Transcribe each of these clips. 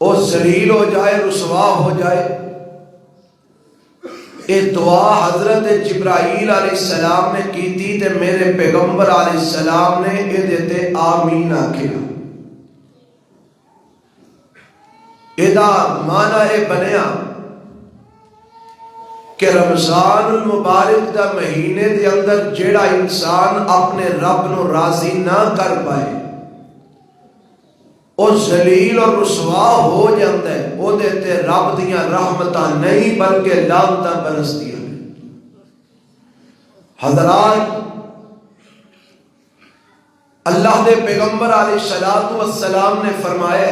وہ ذلیل ہو جائے، رسوا ہو جائے۔ یہ دعا حضرت جبرائیل علیہ السلام نے کی تھی تے میرے پیغمبر علیہ السلام نے یہ دیتے آمین آکھیا۔ یہ معنی یہ بنیا کہ رمضان المبارک دا مہینے دے اندر جیڑا انسان اپنے رب نو راضی نہ کر پائے وہ ذلیل اور رسوا ہو جاتا ہے، وہ دیتے رب دیاں رحمتاں نہیں بلکہ لعنتاں برسدیاں۔ حضرات، اللہ دے پیغمبر علیہ السلام نے فرمایا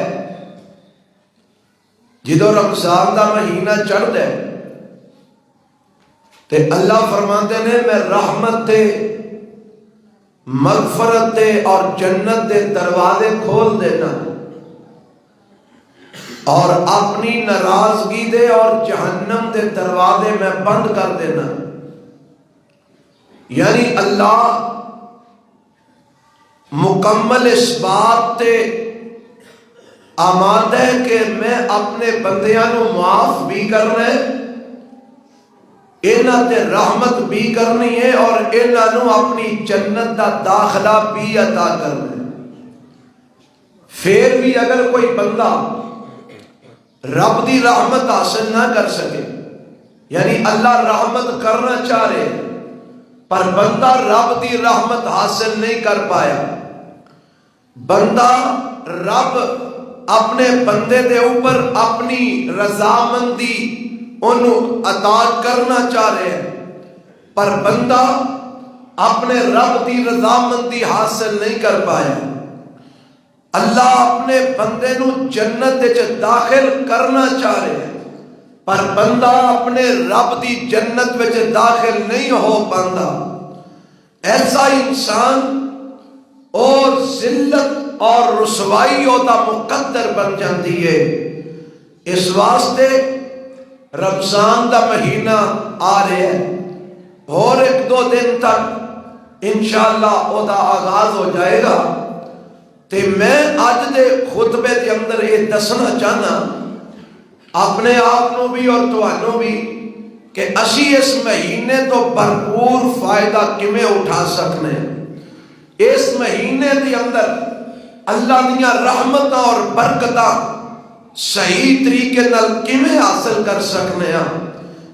جدو رمضان دا مہینہ چڑھتا ہے تے اللہ فرماتے نے میں رحمت دے، مغفرت دے اور جنت دے دروازے کھول دینا اور اپنی ناراضگی دے اور جہنم دے دروازے میں بند کر دینا۔ یعنی اللہ مکمل اس بات تے آمادہ ہے کہ میں اپنے بندیاں نو معاف بھی کرنا ہے، انہاں تے رحمت بھی کرنی ہے اور انہاں نو اپنی جنت دا داخلہ بھی عطا کرنا ہے۔ پھر بھی اگر کوئی بندہ رب دی رحمت حاصل نہ کر سکے، یعنی اللہ رحمت کرنا چاہ رہے پر بندہ رب دی رحمت حاصل نہیں کر پایا، بندہ رب اپنے بندے دے اوپر اپنی رضامندی انہوں عطا کرنا چاہ رہے ہیں پر بندہ اپنے رب دی رضامندی حاصل نہیں کر پایا، اللہ اپنے بندے نو جنت وچ داخل کرنا چاہ رہے ہیں پر بندہ اپنے رب دی جنت وچ داخل نہیں ہو پاندا، ایسا انسان اور ذلت اور رسوائی دا مقدر بن جاتی ہے۔ اس واسطے رمضان دا مہینہ آ رہا ہے اور ایک دو دن تک انشاءاللہ او دا آغاز ہو جائے گا تے میں آج دے خطبے دے اندر یہ دسنا چاہنا اپنے آپ نو بھی اور تہانوں بھی کہ اسی اس مہینے تو بھرپور فائدہ کیویں اٹھا سکنے ہیں۔ اس مہینے دے اندر اللہ دیاں رحمتاں اور برکتاں صحیح طریقے نال کیویں حاصل کر سکنے ہیں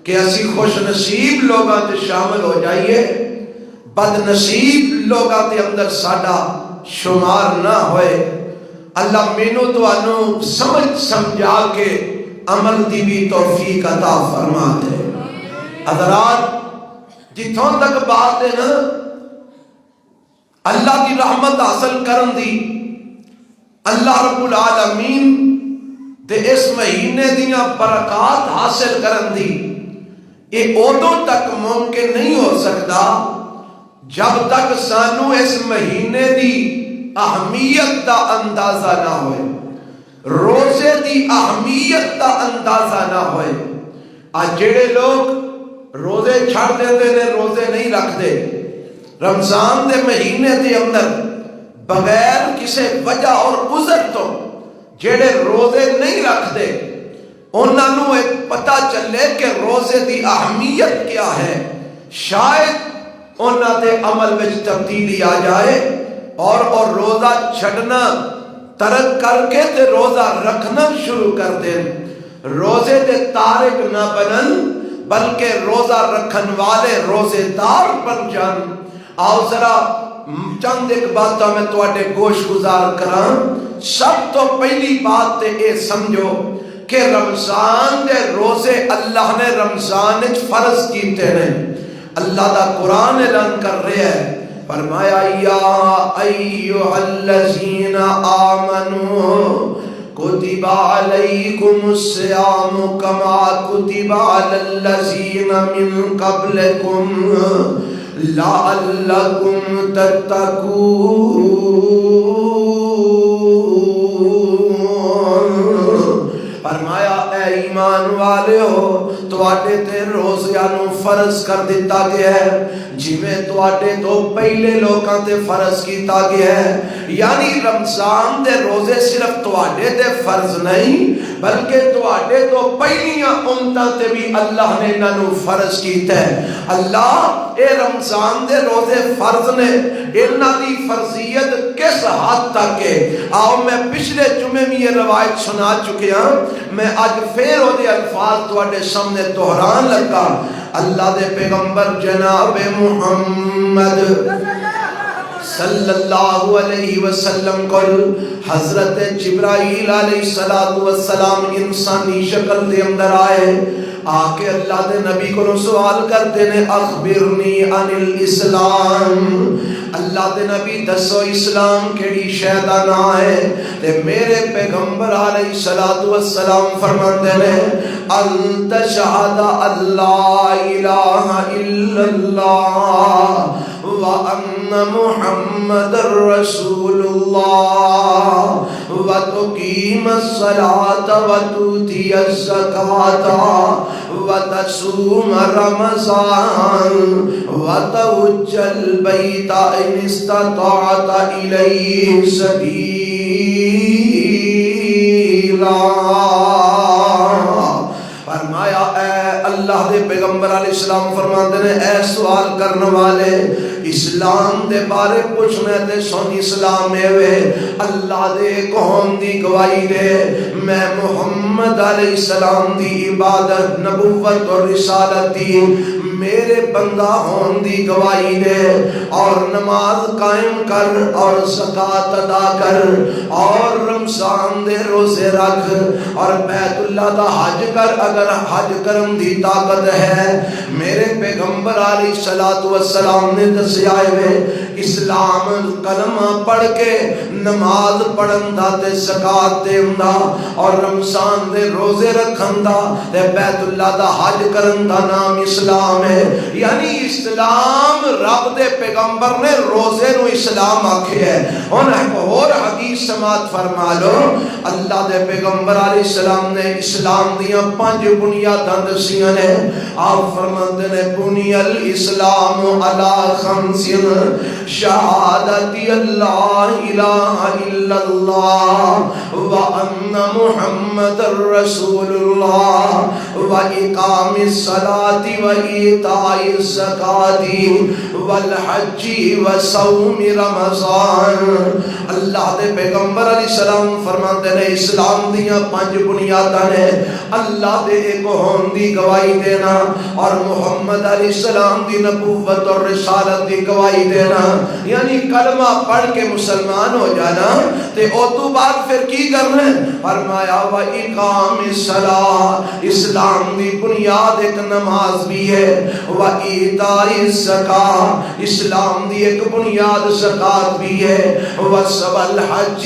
کہ اسی خوش نصیب لوگاں تے شامل ہو جائیے، بد نصیب لوگاں دے اندر ساڈا شمار نہ ہوئے۔ اللہ مینوں تانوں سمجھ سمجھا کے عمل دی بھی توفیق عطا فرما دے۔ حضرات، جتھوں تک بات ہے نا اللہ کی رحمت حاصل کرن دی، اللہ رب العالمین تے اس مہینے دیاں برکات حاصل کرن دی، یہ ادوں تک ممکن نہیں ہو سکتا جب تک سانو اس مہینے دی اہمیت دا اندازہ نہ ہوئے، روزے دی اہمیت دا اندازہ نہ ہوئے۔ آج جڑے لوگ روزے چھڑ دیتے نے، روزے نہیں رکھتے، رمضان دے مہینے دے اندر بغیر کسی وجہ اور عذر تو جڑے روزے نہیں رکھتے انہاں نو ایک پتہ چلے کہ روزے دی اہمیت کیا ہے، شاید انہاں دے عمل وچ تبدیلی آ جائے اور روزہ چھڑنا ترک کر کے تے روزہ رکھنا شروع کر دیں، روزے دے تارک نہ بنن بلکہ روزہ رکھن والے روزے دار بن جان۔ آؤ ذرا چند ایک باتاں میں تواڈے گوش گزار کراں۔ سب تو پہلی بات تے اے سمجھو کہ رمضان دے روزے اللہ نے رمضان وچ فرض کیتے نے۔ اللہ دا قرآن اعلان کر رہا ہے، فرمایا یا ایھا الذین آمنوا کتب علیکم الصیام کما کتب علی الذین من قبلکم لعلکم تتقون۔ فرمایا اے ایمان والے ہو، تواڈے تے روزیاں نو فرض کر دیتا گیا ہے جویں تواڈے تو پہلے لوکاں تے فرض کیتا گیا ہے، یعنی رمضان دے روزے صرف تواڈے تے فرض نہیں بلکہ تواڈے تو پہلیاں امتاں تے بھی اللہ نے انہاں نوں فرض کیتا ہے. اللہ اے رمضان دے روزے فرض نے, انہاں دی فرضیت کس حد تک ہے؟ آؤ میں پچھلے جمعے میں یہ روایت سنا چکے ہاں, میں اج پھر او دے الفاظ تواڈے سامنے دہران لگا. اللہ دے پیغمبر جناب محمد صلی اللہ علیہ وسلم کو حضرت جبرائیل علیہ السلام انسانی شکل دے اندر آئے, آ کے اللہ دے نبی کو سوال کرتے نے اخبرنی عن الاسلام, اللہ دے نبی دسو اسلام کیڑی شے دا نام ہے؟ تے میرے پیغمبر علیہ السلام فرماندے نے ان تشہد اللہ الہ الا اللہ وَأَنَّ مُحَمَّدَ رَسُولُ اللَّهِ وَتُقِيمَ الصَّلَاةَ وَتُؤْتِيَ الزَّكَاةَ وَتَصُومَ رَمَضَانَ وَتَحُجَّ الْبَيْتَ إِنِ اسْتَطَعْتَ إِلَيْهِ سَبِيلًا. فرمایا اے اللہ دے پیغمبر علیہ السلام فرماندے نے اے سوال کرنے والے, اسلام دے بارے پوچھنے تے سن اسلام اے اللہ دے قوم دی گواہی دے, میں محمد علیہ السلام دی عبادت نبوت اور رسالت دی میرے بندہ ہون دی گواہی دے, اور نماز قائم کر اور زکات ادا کر اور رمضان دے روزے رکھ اور بیت اللہ دا حج کر اگر حج کرن دی طاقت ہے. میرے پیغمبر علیہ السلام نے دسیا ہے اسلام کلمہ پڑھ کے نماز پڑھن دا تے زکات دین دا اور رمضان دے روزے رکھن دا تے بیت اللہ دا حج کرن دا نام اسلام ہے. یعنی اسلام رب دے پیغمبر نے روزے نو اسلام آکھے ہے. ہن ایک اور حدیث سماعت فرما لو, اللہ دے پیغمبر علیہ السلام نے اسلام دیاں 5 بنیاداں دسیاں نے. آپ فرماندے نے بنی الاسلام علی 5 شہادت اللہ الہ الا اللہ وان محمد رسول اللہ واقام الصلاۃ وایتاء الزکاۃ والحج وصوم رمضان. اللہ دے پیغمبر علیہ السلام فرماتے ہیں اسلام دیاں 5 بنیاداں نے اللہ دے ایک ہون دی گواہی دینا اور محمد علیہ السلام دی نبوت اور رسالت دی گواہی دینا, یعنی کلمہ پڑھ کے مسلمان ہو جانا تے او تو بعد پھر کی کرنا ہے؟ فرمایا وَإِقَامِ الصَّلَاةِ, اسلام دی بنیاد ایک نماز بھی ہے, وَإِيتَاءِ الزَّكَاةِ, اسلام دی ایک بنیاد زکات بھی ہے, وَالْحَجِّ,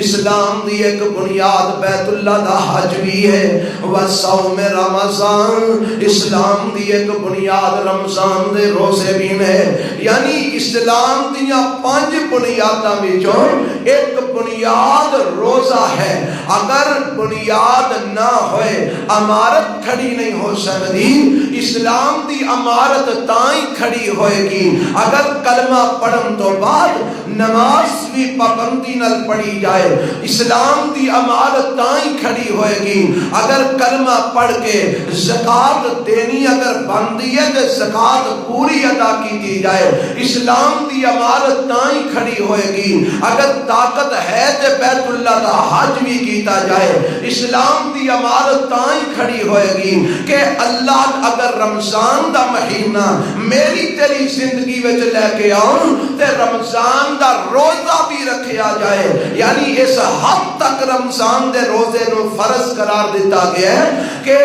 اسلام دی ایک بنیاد بیت اللہ دا حج بھی ہے, وَصَوْمِ رَمَضَان, اسلام دی ایک بنیاد رمضان دے روزے بھی ہے. یعنی اسلام دیاں 5 بنیاداں وچوں ایک بنیاد روزہ ہے. اگر بنیاد نہ ہوئے عمارت کھڑی نہیں ہو سکتی. اسلام دی عمارت تائیں کھڑی ہوئے گی اگر کلمہ پڑھن تو بعد نماز بھی پابندی نال پڑھی جائے. اسلام دی عمارت تائیں کھڑی ہوئے گی اگر کلمہ پڑھ کے زکات دینی اگر بندی ہے تو زکات پوری ادا کی دی جائے. اسلام دی عمارت تائیں کھڑی ہوئے گی اگر طاقت ہے تو بیت اللہ دا حج بھی کیتا جائے. اسلام دی عمارت تائیں کھڑی ہوئے گی کہ اللہ اگر رمضان دا مہینہ میری تیری زندگی وچ لے کے آؤں تے رمضان دا روزہ بھی رکھیا جائے. یعنی اس حد تک رمضان دے روزے نو فرض قرار دیتا گیا ہے کہ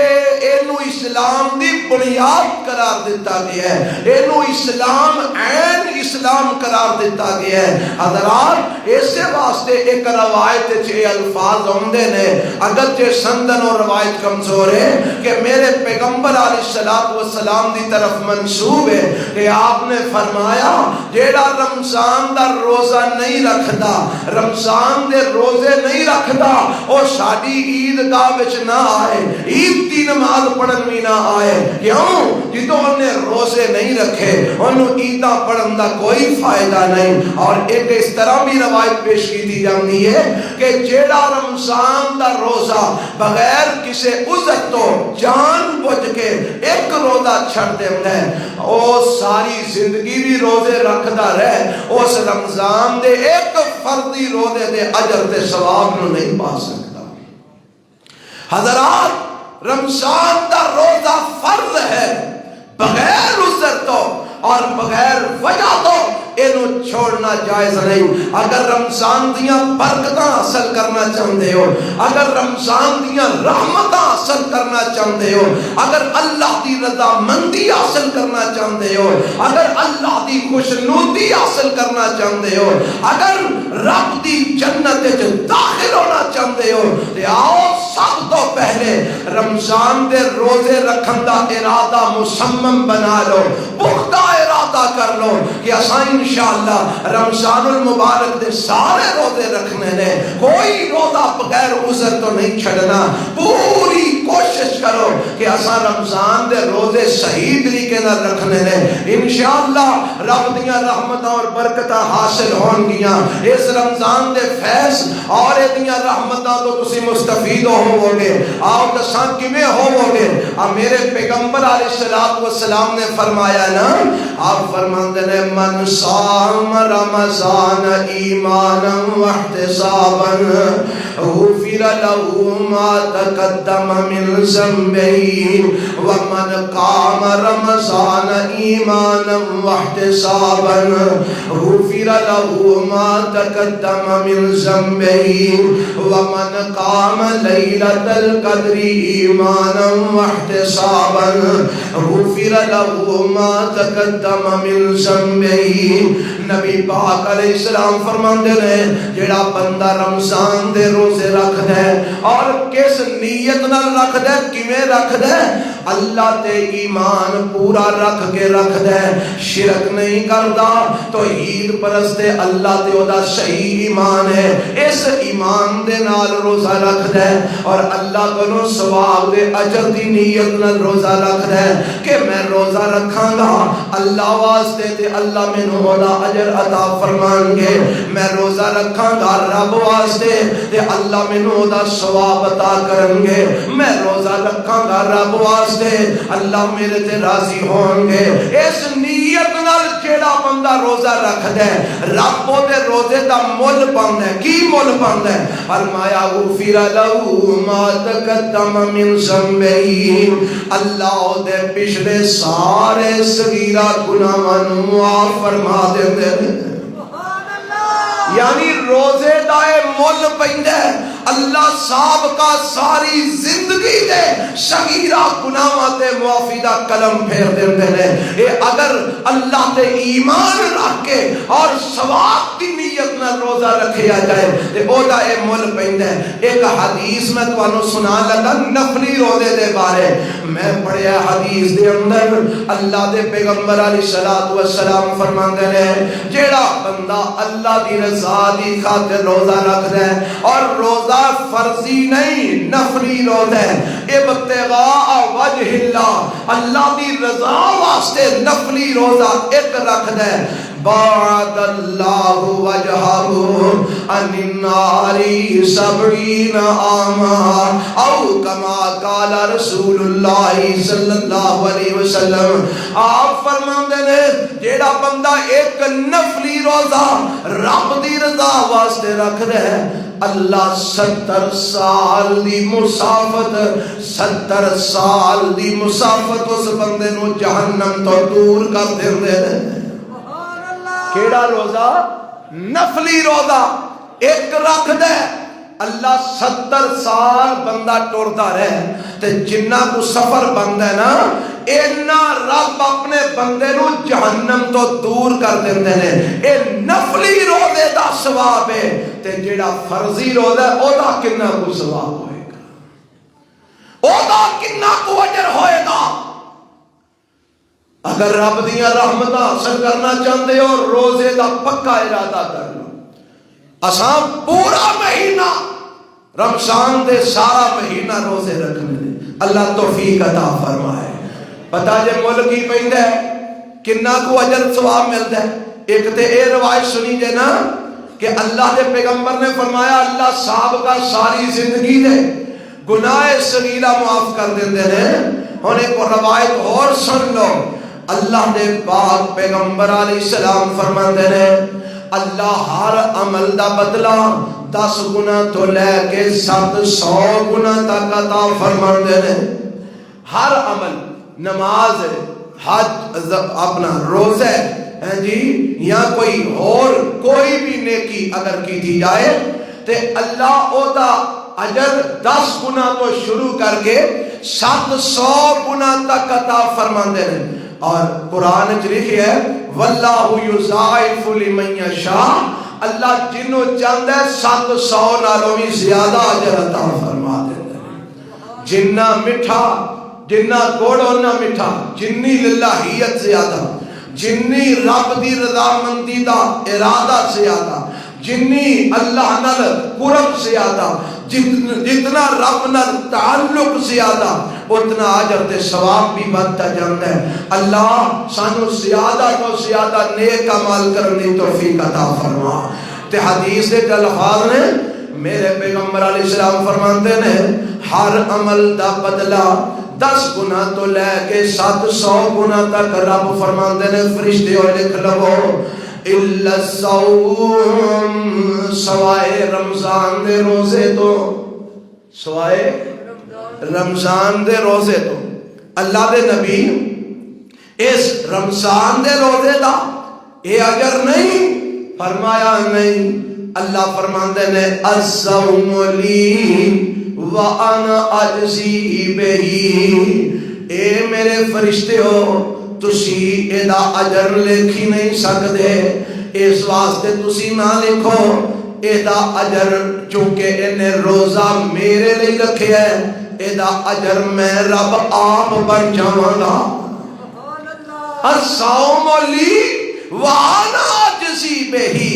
اینو اسلام دی بنیاد قرار دیتا گیا ہے, اینو اسلام عین اسلام قرار دیتا گیا ہے. حضرات اسے واسطے ایک روایت چے الفاظ ہوندے نے اگرچہ سندن اور روایت کمزور ہے کہ میرے پیغمبر علیہ السلام دی طرف منسوب ہے کہ آپ نے فرمایا جیڑا رمضان دا روزہ نہیں رکھتا، رمضان دے روزے نہیں رکھتا، وہ ساری عیدگاہ وچ نہ آئے، عید دی نماز پڑھن بھی نہ آئے۔ کیوں؟ جدوں نے روزے نہیں رکھے انہوں عیداں پڑھن دا کوئی فائدہ نہیں۔ اور ایک اس طرح بھی روایت پیش کی دی جاتی ہے کہ جیڑا رمضان دا روزہ بغیر کسی عذر تو جان بوجھ کے ایک روزہ چھڑ دیتا ہے، وہ ساری زندگی بھی روزے رکھدا رہے، اس رمضان دے ایک فردی روزے دے اجر تے ثواب نو نہیں پا سکتا۔ حضرات، رمضان دا روزہ فرض ہے، بغیر عذر تو اور بغیر وجہ تو اینو چھوڑنا جائز نہیں۔ اگر رمضان دیاں برکتاں حاصل کرنا چاہتے ہو، اگر رمضان دیاں رحمتاں حاصل کرنا چاہتے ہو، اگر اللہ دی رضا مندی حاصل کرنا چاہتے ہو، اگر اللہ دی خوشنودی حاصل کرنا چاہتے ہو، اگر رب دی جنت وچ داخل ہونا چاہتے ہو، تے آؤ سب تو پہلے رمضان دے روزے رکھن دا ارادہ مصمم بنا لو، پختہ ارادہ کر لو کہ اساں انشاءاللہ رمضان المبارک دے سارے روزے رکھنے نے، کوئی روزہ بغیر عذر تو نہیں چھڑنا۔ پوری کوشش کرو کہ اساں رمضان دے روزے صحیح طریقے نہ رکھنے نے، انشاءاللہ رب دیاں رحمتاں اور برکتاں حاصل ہون گیاں۔ اس رمضان دے فیض اور دیاں رحمتاں تو تسی مستفید ہوو گے۔ آؤ دساں کیویں ہوو گے؟ میرے پیغمبر علیہ السلام نے فرمایا نا، آپ فرماندے نے من صام رمضان ایمانا واحتسابا غفر له ما تقدم من ذنبه ومن قام رمضان ایمانا واحتسابا غفر له ما تقدم من ذنبه ومن قام ليلة القدر ایمانا واحتسابا غفر له ما تقدم من ذنبه۔ نبی پاک علیہ السلام فرماندے رہے جڑا بندہ رمضان دے روزے رکھ دے اور کس نیت نال رکھ دے، کیویں رکھ دے؟ اللہ تے ایمان پورا رکھ کے رکھ دے، شرک نہیں کردا، توحید پرست اللہ تے او دا صحیح ایمان ہے، اس ایمان دے نال روزہ رکھ دے اور اللہ کولوں ثواب دے اجر دی نیت نال روزہ رکھ دے کہ میں روزہ رکھاں گا اللہ واسطے تے اللہ مینوں او دا اجر عطا فرمان گے، میں روزہ رکھاں گا رب واسطے تے اللہ مینوں او دا ثواب عطا کرن گے، میں روزہ رکھاں گا رب واسطے اللہ میرے تے راضی ہون گے۔ اس نیت نال جیڑا بندہ روزہ رکھ دے رب او دے روزے دا مول پاوندا ہے۔ کی مول پاوندا ہے؟ فرمایا غفر له ما تقدم من ذنبه، اللہ او دے پچھلے سارے صغیرہ گناہاں نوں معاف فرما دیندے نے۔ یعنی روزے دا مول پیندا ہے، اللہ سابقہ ساری زندگی دے صغیرہ گناہاں تے معافی دا قلم پھیر دیندے نے۔ اے اگر اللہ تے ایمان رکھ کے اور ثواب دی نیت نال روزہ رکھیا جائے تے او دا اے مول پیندا ہے۔ ایک حدیث میں تانوں سنا لگا نفلی روزے دے بارے، میں پڑھیا حدیث دے اندر اللہ دے پیغمبر علیہ السلام فرماندے نے جیڑا بندہ اللہ دی رضا دی خاطر روزہ رکھدا ہے اور روزہ فرضی نہیں نفلی روزہ ہے، ابتغاء وجہ اللہ، اللہ دی رضا واسطے نفلی روزہ ایک رکھدا ہے، بعد اللہ وجہہ عن النار 70 عاما او کما قال رسول اللہ صلی اللہ علیہ وسلم۔ آپ فرماندے نے جیڑا بندہ ایک نفلی روزہ رب دی رضا واسطے رکھ دے اللہ 70 سال دی مسافت 70 سال دی مسافت اس بندے نو جہنم تو دور کر دیندے نے۔ کیڑا روزہ؟ نفلی روزہ ایک رکھ دے اللہ 70 سال بندہ ٹردا رہے تے جنہ کو سفر بندا ہے نا اینا رب اپنے بندے نو جہنم تو دور کر دیندے نے۔ اے نفلی روزے دا ثواب ہے تے جیڑا فرضی روزہ ہے او دا کنا کو ثواب ہوئے گا، او دا کنا کو اجر ہوئے گا۔ اگر رب دیاں رحمتاں حاصل کرنا چاہتے ہو روزے دا پکا ارادہ کر لو. اساں پورا مہینہ رمضان دے سارا مہینہ روزے رکھنے نے. اللہ توفیق عطا فرمائے. پتہ جے مل کی پیندا ہے کنا کو اجر ثواب ملتا ہے. ایک تے اے روایت سنی جے نا کہ اللہ دے پیغمبر نے فرمایا اللہ صاحب کا ساری زندگی دے گناہ صغیرہ معاف کر دیندے ہیں. ہن ایک روایت اور سن لو. اللہ دے پاک پیغمبر علیہ السلام فرماندے نے اللہ ہر عمل دا بدلہ 10 گنا تو لے کے 700 گنا تک عطا فرماندے نے. ہر عمل نماز ہے, حج, اپنا روزہ ہے جی, یا کوئی اور کوئی بھی نیکی اگر کی دی جائے تے اللہ او دا اجر 10 گنا تو شروع کر کے 700 گنا تک عطا فرماندے نے. اور قرآن لکھا ہے واللہ یضاعف لمن یشاء, اللہ جنوں چاہتا ہے 700 نالوں بھی زیادہ اجر عطا فرما دیتا ہے. جنہ میٹھا جنہ گوڑ ہونا میٹھا, جنی للہیت زیادہ, جنی رب دی رضامندی دا ارادہ زیادہ, جنی اللہ نال قرب زیادہ, جتنا رب نال تعلق زیادہ اتنا اجر تے ثواب بھی بڑھتا جاتا ہے. اللہ سانو زیادہ تو زیادہ نیک عمل کرنے توفیق عطا فرما. تے حدیث دے الفاظ نے میرے پیغمبر علیہ السلام فرماتے نے ہر عمل دا بدلہ 10 گنا تو لے کے 700 گنا تک رب فرماتے نے فرشتے ہوئے لکھ لو الا الصوم, سوائے رمضان دے روزے تو, سوائے رمضان دے روزے تو. اللہ دے نبی اس رمضان دے روزے دا اے اگر نہیں فرمایا نہیں. اللہ فرماندے نے الصوم لی وانا اجزی بہی, اے میرے فرشتے ہو تسی اے دا اجر لکھی نہیں سکتے, اس واسطے تسی نہ لکھو اے دا اجر چونکہ انہیں روزہ میرے لئے رکھے ہے, اے دا اجر میں رب آپ بن جاواں گا. الصوم لی وانا اجزی بہی,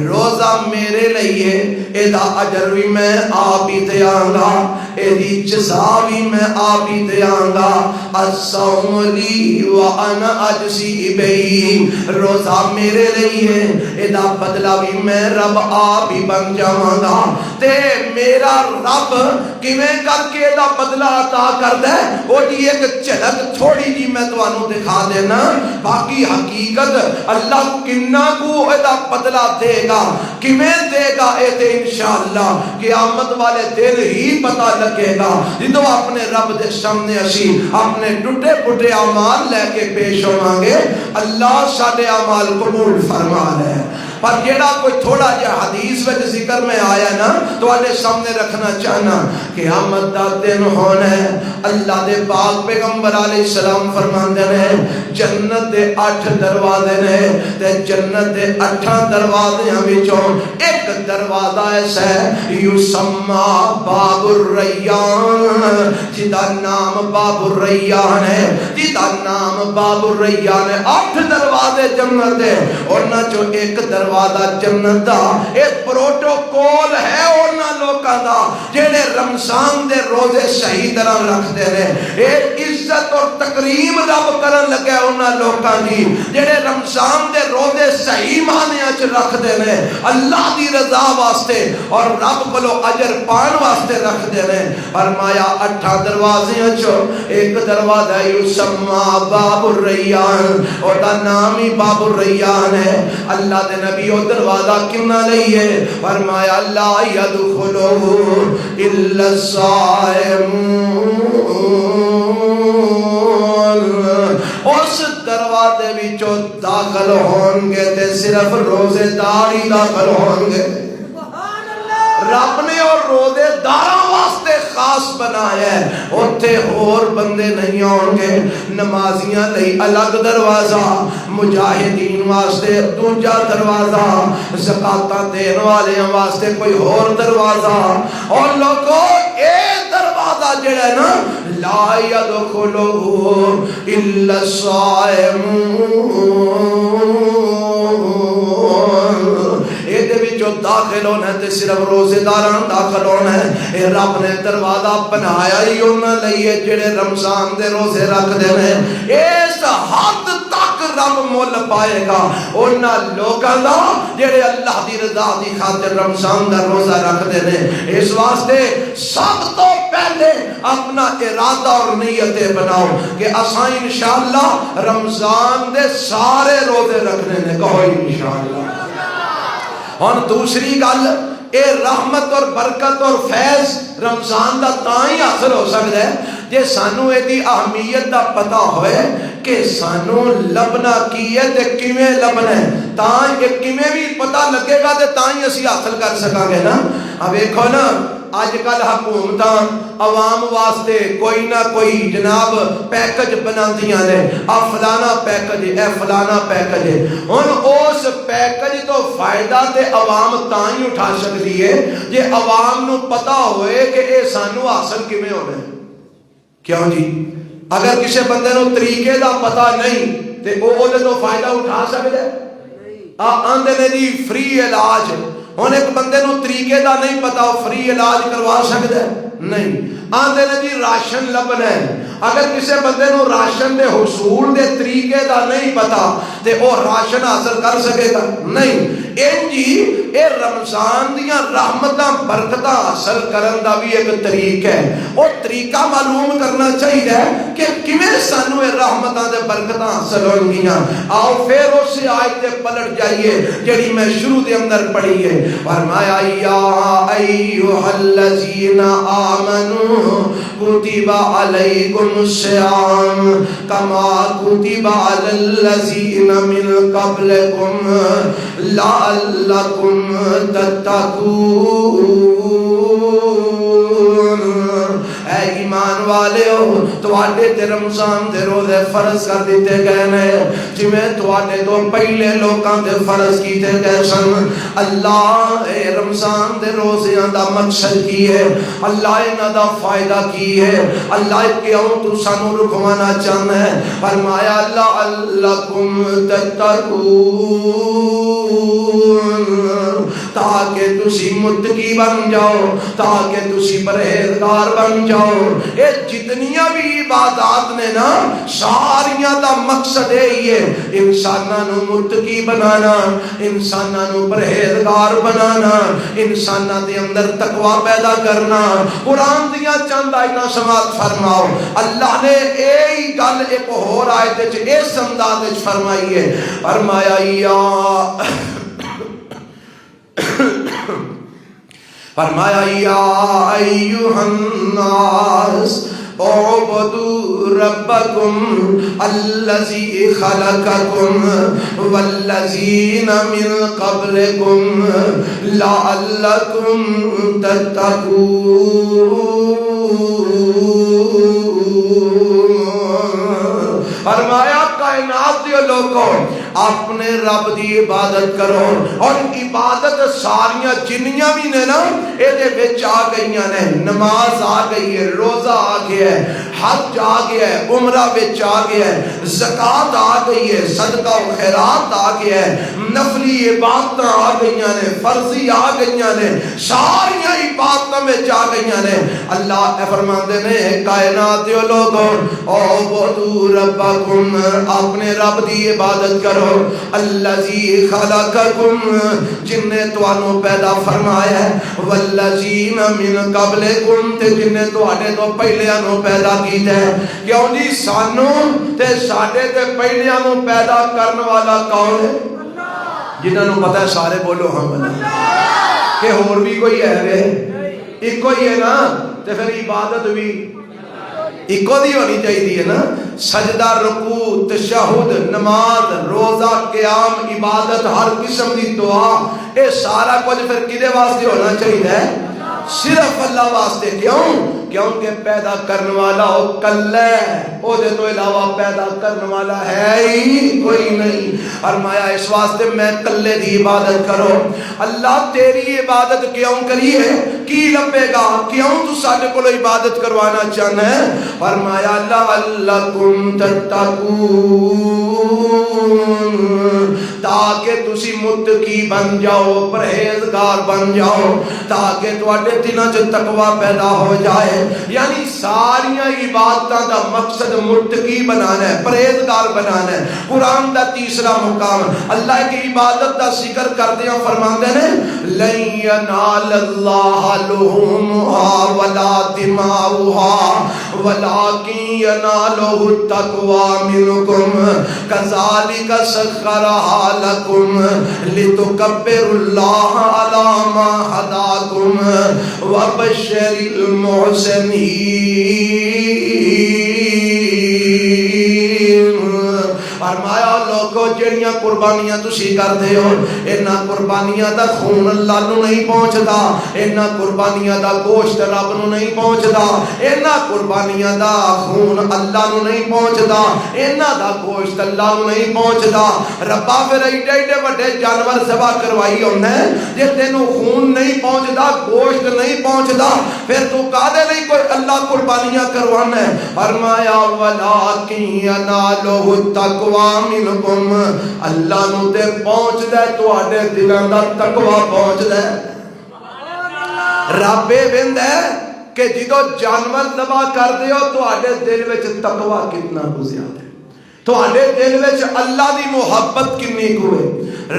روزہ میرے لئے اے دا اجر بھی میں آپ ہی دیاں گا, اے دی جزا بھی میں آپ ہی دیاں گا. الصوم لی وانا اجزی بہی, روزہ میرے لئے اے دا بدلہ بھی میں رب آپ ہی بن جاواں گا. تے میرا رب کیویں کر کے دا بدلہ عطا کردا ہے وہ جی ایک جھلک تھوڑی جی میں تانوں دکھا دینا. باقی حقیقت اللہ کنا کو اے دا بدلہ دے گا کیویں دے گا اے تے انشاءاللہ قیامت والے دن ہی پتہ لگے گا جدوں اپنے رب دے سامنے اسی اپنے ٹوٹے پھوٹے اعمال لے کے پیش ہوواں گے. اللہ سارے اعمال قبول فرما لے. پر جیڑا کوئی تھوڑا جہا حدیث وچ ذکر میں آیا نا تواڈے سامنے رکھنا چاہنا قیامت دا دن ہونا ہے. اللہ دے پاک پیغمبر علیہ السلام فرماندے نے جنت دے 8 دروازے نے تے جنت دے 8 دروازیاں وچوں ایک دروازہ ایسا ہے یسمى باب الریان, جدا نام باب الریان ہے, جدا نام باب الریان ہے. 8 دروازے جنت دے, انہاں چوں ایک دروازہ جنت دا ایک پروٹوکول ہے انہاں لوکاں دا جڑے رمضان دے روزے صحیح طرح رکھدے نے. ایک عزت اور تکریم رب کرن لگا انہاں لوکاں دی جڑے رمضان دے روزے صحیح معنیاں چ رکھدے نے اللہ دی رضا واسطے اور رب کولو اجر پان واسطے رکھدے نے. فرمایا 8 دروازیاں چوں ایک دروازہ یسمى باب الریان, اور دا نام ہی باب الریان ہے. اللہ دے نبی او دروازہ کیوں نہ لئیے فرمایا لا يدخلوا الا الصائمون, اس دروازے وچوں داخل ہون گے تے صرف روزے دار ہی داخل ہون گے. رب نے اور روزے داراں واسطے خاص بنایا ہے, اوتھے اور بندے نہیں ہون گے. نمازیاں لئی الگ دروازہ, مجاہدین واسطے دوجا دروازہ, زکاتاں دین والیاں واسطے کوئی اور دروازہ. اور لوگوں اے دروازہ جڑا ہے نا لا يدخلہ الا الصائمون، جو داخل ہونا ہے تے صرف روزے داران داخل ہونا ہے. اے رب نے دروازہ بنایا ہی انہاں لئیے جڑے رمضان دے روزے رکھ دے ہیں. اس حد تک رب مول پائے گا انہاں لوگاں دا جڑے اللہ دی رضا دی خاطر رمضان دا روزہ رکھ دے ہیں. اس واسطے سب تو پہلے اپنا ارادہ اور نیتیں بناؤ کہ اساں انشاءاللہ رمضان دے سارے روزے رکھنے نے. کہو انشاءاللہ. اور دوسری گل، اے رحمت اور برکت اور فیض رمضان دا تاں ہی حاصل ہو سکتا ہے جے سانو ایدی اہمیت دا پتہ ہوئے کہ سانو لبنا کی ہے تے کیویں لبنا ہے. تاں یہ کیویں بھی پتہ لگے گا تے تاں ہی اسی حاصل کر سکاں گے نا. اب دیکھو نا آج کل حکومتاں عوام واسطے کوئی نہ کوئی جناب پیکج بناندیاں نے. فلانا پیکج اے فلانا پیکج ہے. ہن اس پیکج تو فائدہ تے عوام تاں ہی اٹھا سکتی ہے جے عوام نو پتہ ہوئے کہ اے سانو حاصل کیویں ہونا ہے. کیوں جی؟ اگر کسی بندے نو طریقے دا پتہ نہیں تے او دے تو فائدہ اٹھا سکدا ہے؟ آندے نے جی فری علاج. ہن ایک بندے نو طریقے دا نہیں پتا وہ فری علاج کروا سکدا ہے؟ نہیں. آندے نے جی راشن لبنا ہے. اگر کسی بندے نو راشن دے حصول دے طریقے دا نہیں پتا تے وہ راشن حاصل کر سکے گا؟ نہیں. جی اے رمضان دیاں رحمتاں برکتاں حاصل کرن دا بھی ایک طریقہ ہے. وہ طریقہ معلوم کرنا چاہیے کہ کیویں سانو اے رحمتاں دے برکتاں حاصل ہون گیاں. آؤ پھر اس آیت تے پلٹ جائیے جڑی میں شروع دے اندر پڑھی ہے. فرمایا یا ایھا الذین آمنوا کتب علیکم الصیام کما کتب علی الذین من قبلکم لعلکم تتقون. اے ایمان والے ہو تواڈے تے رمضان دے روزے فرض کر دیتے گئے نے جویں تواڈے تو پہلے لوکاں تے فرض کیتے گئے سن. اللہ اے رمضان دے روزیاں دا مقصد کی ہے؟ اللہ انہاں دا فائدہ کی ہے؟ اللہ کیوں تو سانو رکھوانا چاہتا ہے؟ فرمایا لعلکم تتقون، تاکہ تسی متقی بن جاؤ، تاکہ تسی پرہیزگار بن جاؤ. اے جتنیاں بھی عبادات نے نا ساریاں دا مقصد یہی ہے انساناں نو متقی بنانا، انساناں نو پرہیزگار بنانا، انساناں دے اندر تقوی پیدا کرنا. قرآن دیاں چند آیتاں سماعت فرماؤ. اللہ نے یہی گل ایک اور آیت وچ اس انداز وچ فرمائی ہے. فرمایا یا ایھا الناس اعبدوا ربکم الذی خلقکم والذین من قبلکم لعلکم تتقون. فرمایا کائنات دیو لوگوں اپنے رب دی عبادت کرو. اور عبادت ساریاں جنیاں بھی نے نا اے دے وچ آ گئیاں نے. نماز آ گئی ہے، روزہ آ گیا ہے، حج آ گیا ہے، عمرہ وچ آ گیا ہے، زکات آ گئی ہے، صدقہ و خیرات آ گیا ہے، نفلی عبادتاں آ گئیاں نے، فرضی آ گئیاں نے، ساریاں عبادتاں وچ آ گئیاں نے. اللہ فرماندے نے کائنات دے لوگوں اعبدوا ربکم اپنے رب دی عبادت کرو الذی خلقکم جن نے تانوں پیدا فرمایا ہے، والذین من قبلکم تے جن نے تواڈے تو پہلیاں نو پیدا کیتا ہے. کیوں جی سانوں تے ساڈے تے پہلیاں نو پیدا کرن والا کون ہے؟ جنہاں نو پتہ ہے سارے بولو ہم اللہ. کہ اور بھی کوئی ہے وے؟ ایک ہی ہے نا. تے پھر عبادت بھی ایکو دی ہونی چاہیے نا. سجدہ، رکوع، تشہد، نماز، روزہ، قیام، عبادت، ہر قسم دی دعا، اے سارا کچھ پھر کدے واسطے ہونا چاہیے؟ صرف اللہ واسطے. کیوں کیونکہ پیدا کرنے والا وہ کل ہے، وہ دے تو علاوہ پیدا کرنے والا ہے ہی کوئی نہیں۔ فرمایا اس واسطے میں کلے دی عبادت کرو۔ اللہ تیری عبادت کیوں کری ہے؟ کی لبے گا؟ کیوں تو ساڈے کو عبادت کروانا چاہنا ہے؟ فرمایا لعلکم تتقون، تاکہ تسی متقی بن جاؤ، پرہیزگار بن جاؤ، تاکہ تواڈے دلوں چ تقوی پیدا ہو جائے۔ یعنی ساریاں عبادتاں دا مقصد متقی بنانا ہے، پرہیزگار بنانا ہے۔ قرآن دا تیسرا مقام اللہ کی عبادت دا ذکر کردیاں فرماندے نے لن ینال اللہ لحومها ولا دماؤها ولکن ینالہ التقوی منکم کذالک سخرها لکم لتکبروا اللہ علی ما ہداکم وبشر المحسنین۔ فرمایا لوگو جڑیاں قربانیاں تسی کردے ہو، انہاں قربانیاں دا خون اللہ نو نہیں پہنچدا، انہاں قربانیاں دا گوشت رب نو نہیں پہنچدا، انہاں قربانیاں دا خون اللہ نو نہیں پہنچدا، انہاں دا گوشت اللہ نو نہیں پہنچدا۔ ربا پھر ایڈے ایڈے وڈے جانور ذبح کروائی ہوندے جے تینوں خون نہیں پہنچدا، گوشت نہیں پہنچدا، پھر تو کادے نہیں کوئی اللہ قربانیاں کروانا ہے؟ فرمایا ولکن ینالہ التقوی منکم، اللہ نو تے پہنچ دے تواڈے دلاں دا تقوی پہنچ دے۔ رب ویند ہے کہ جدو جانور ذبح کر دیو تواڈے دل وچ تقوی کتنا کو زیادہ ہے، تواڈے دل وچ اللہ دی محبت کنی کو ہے،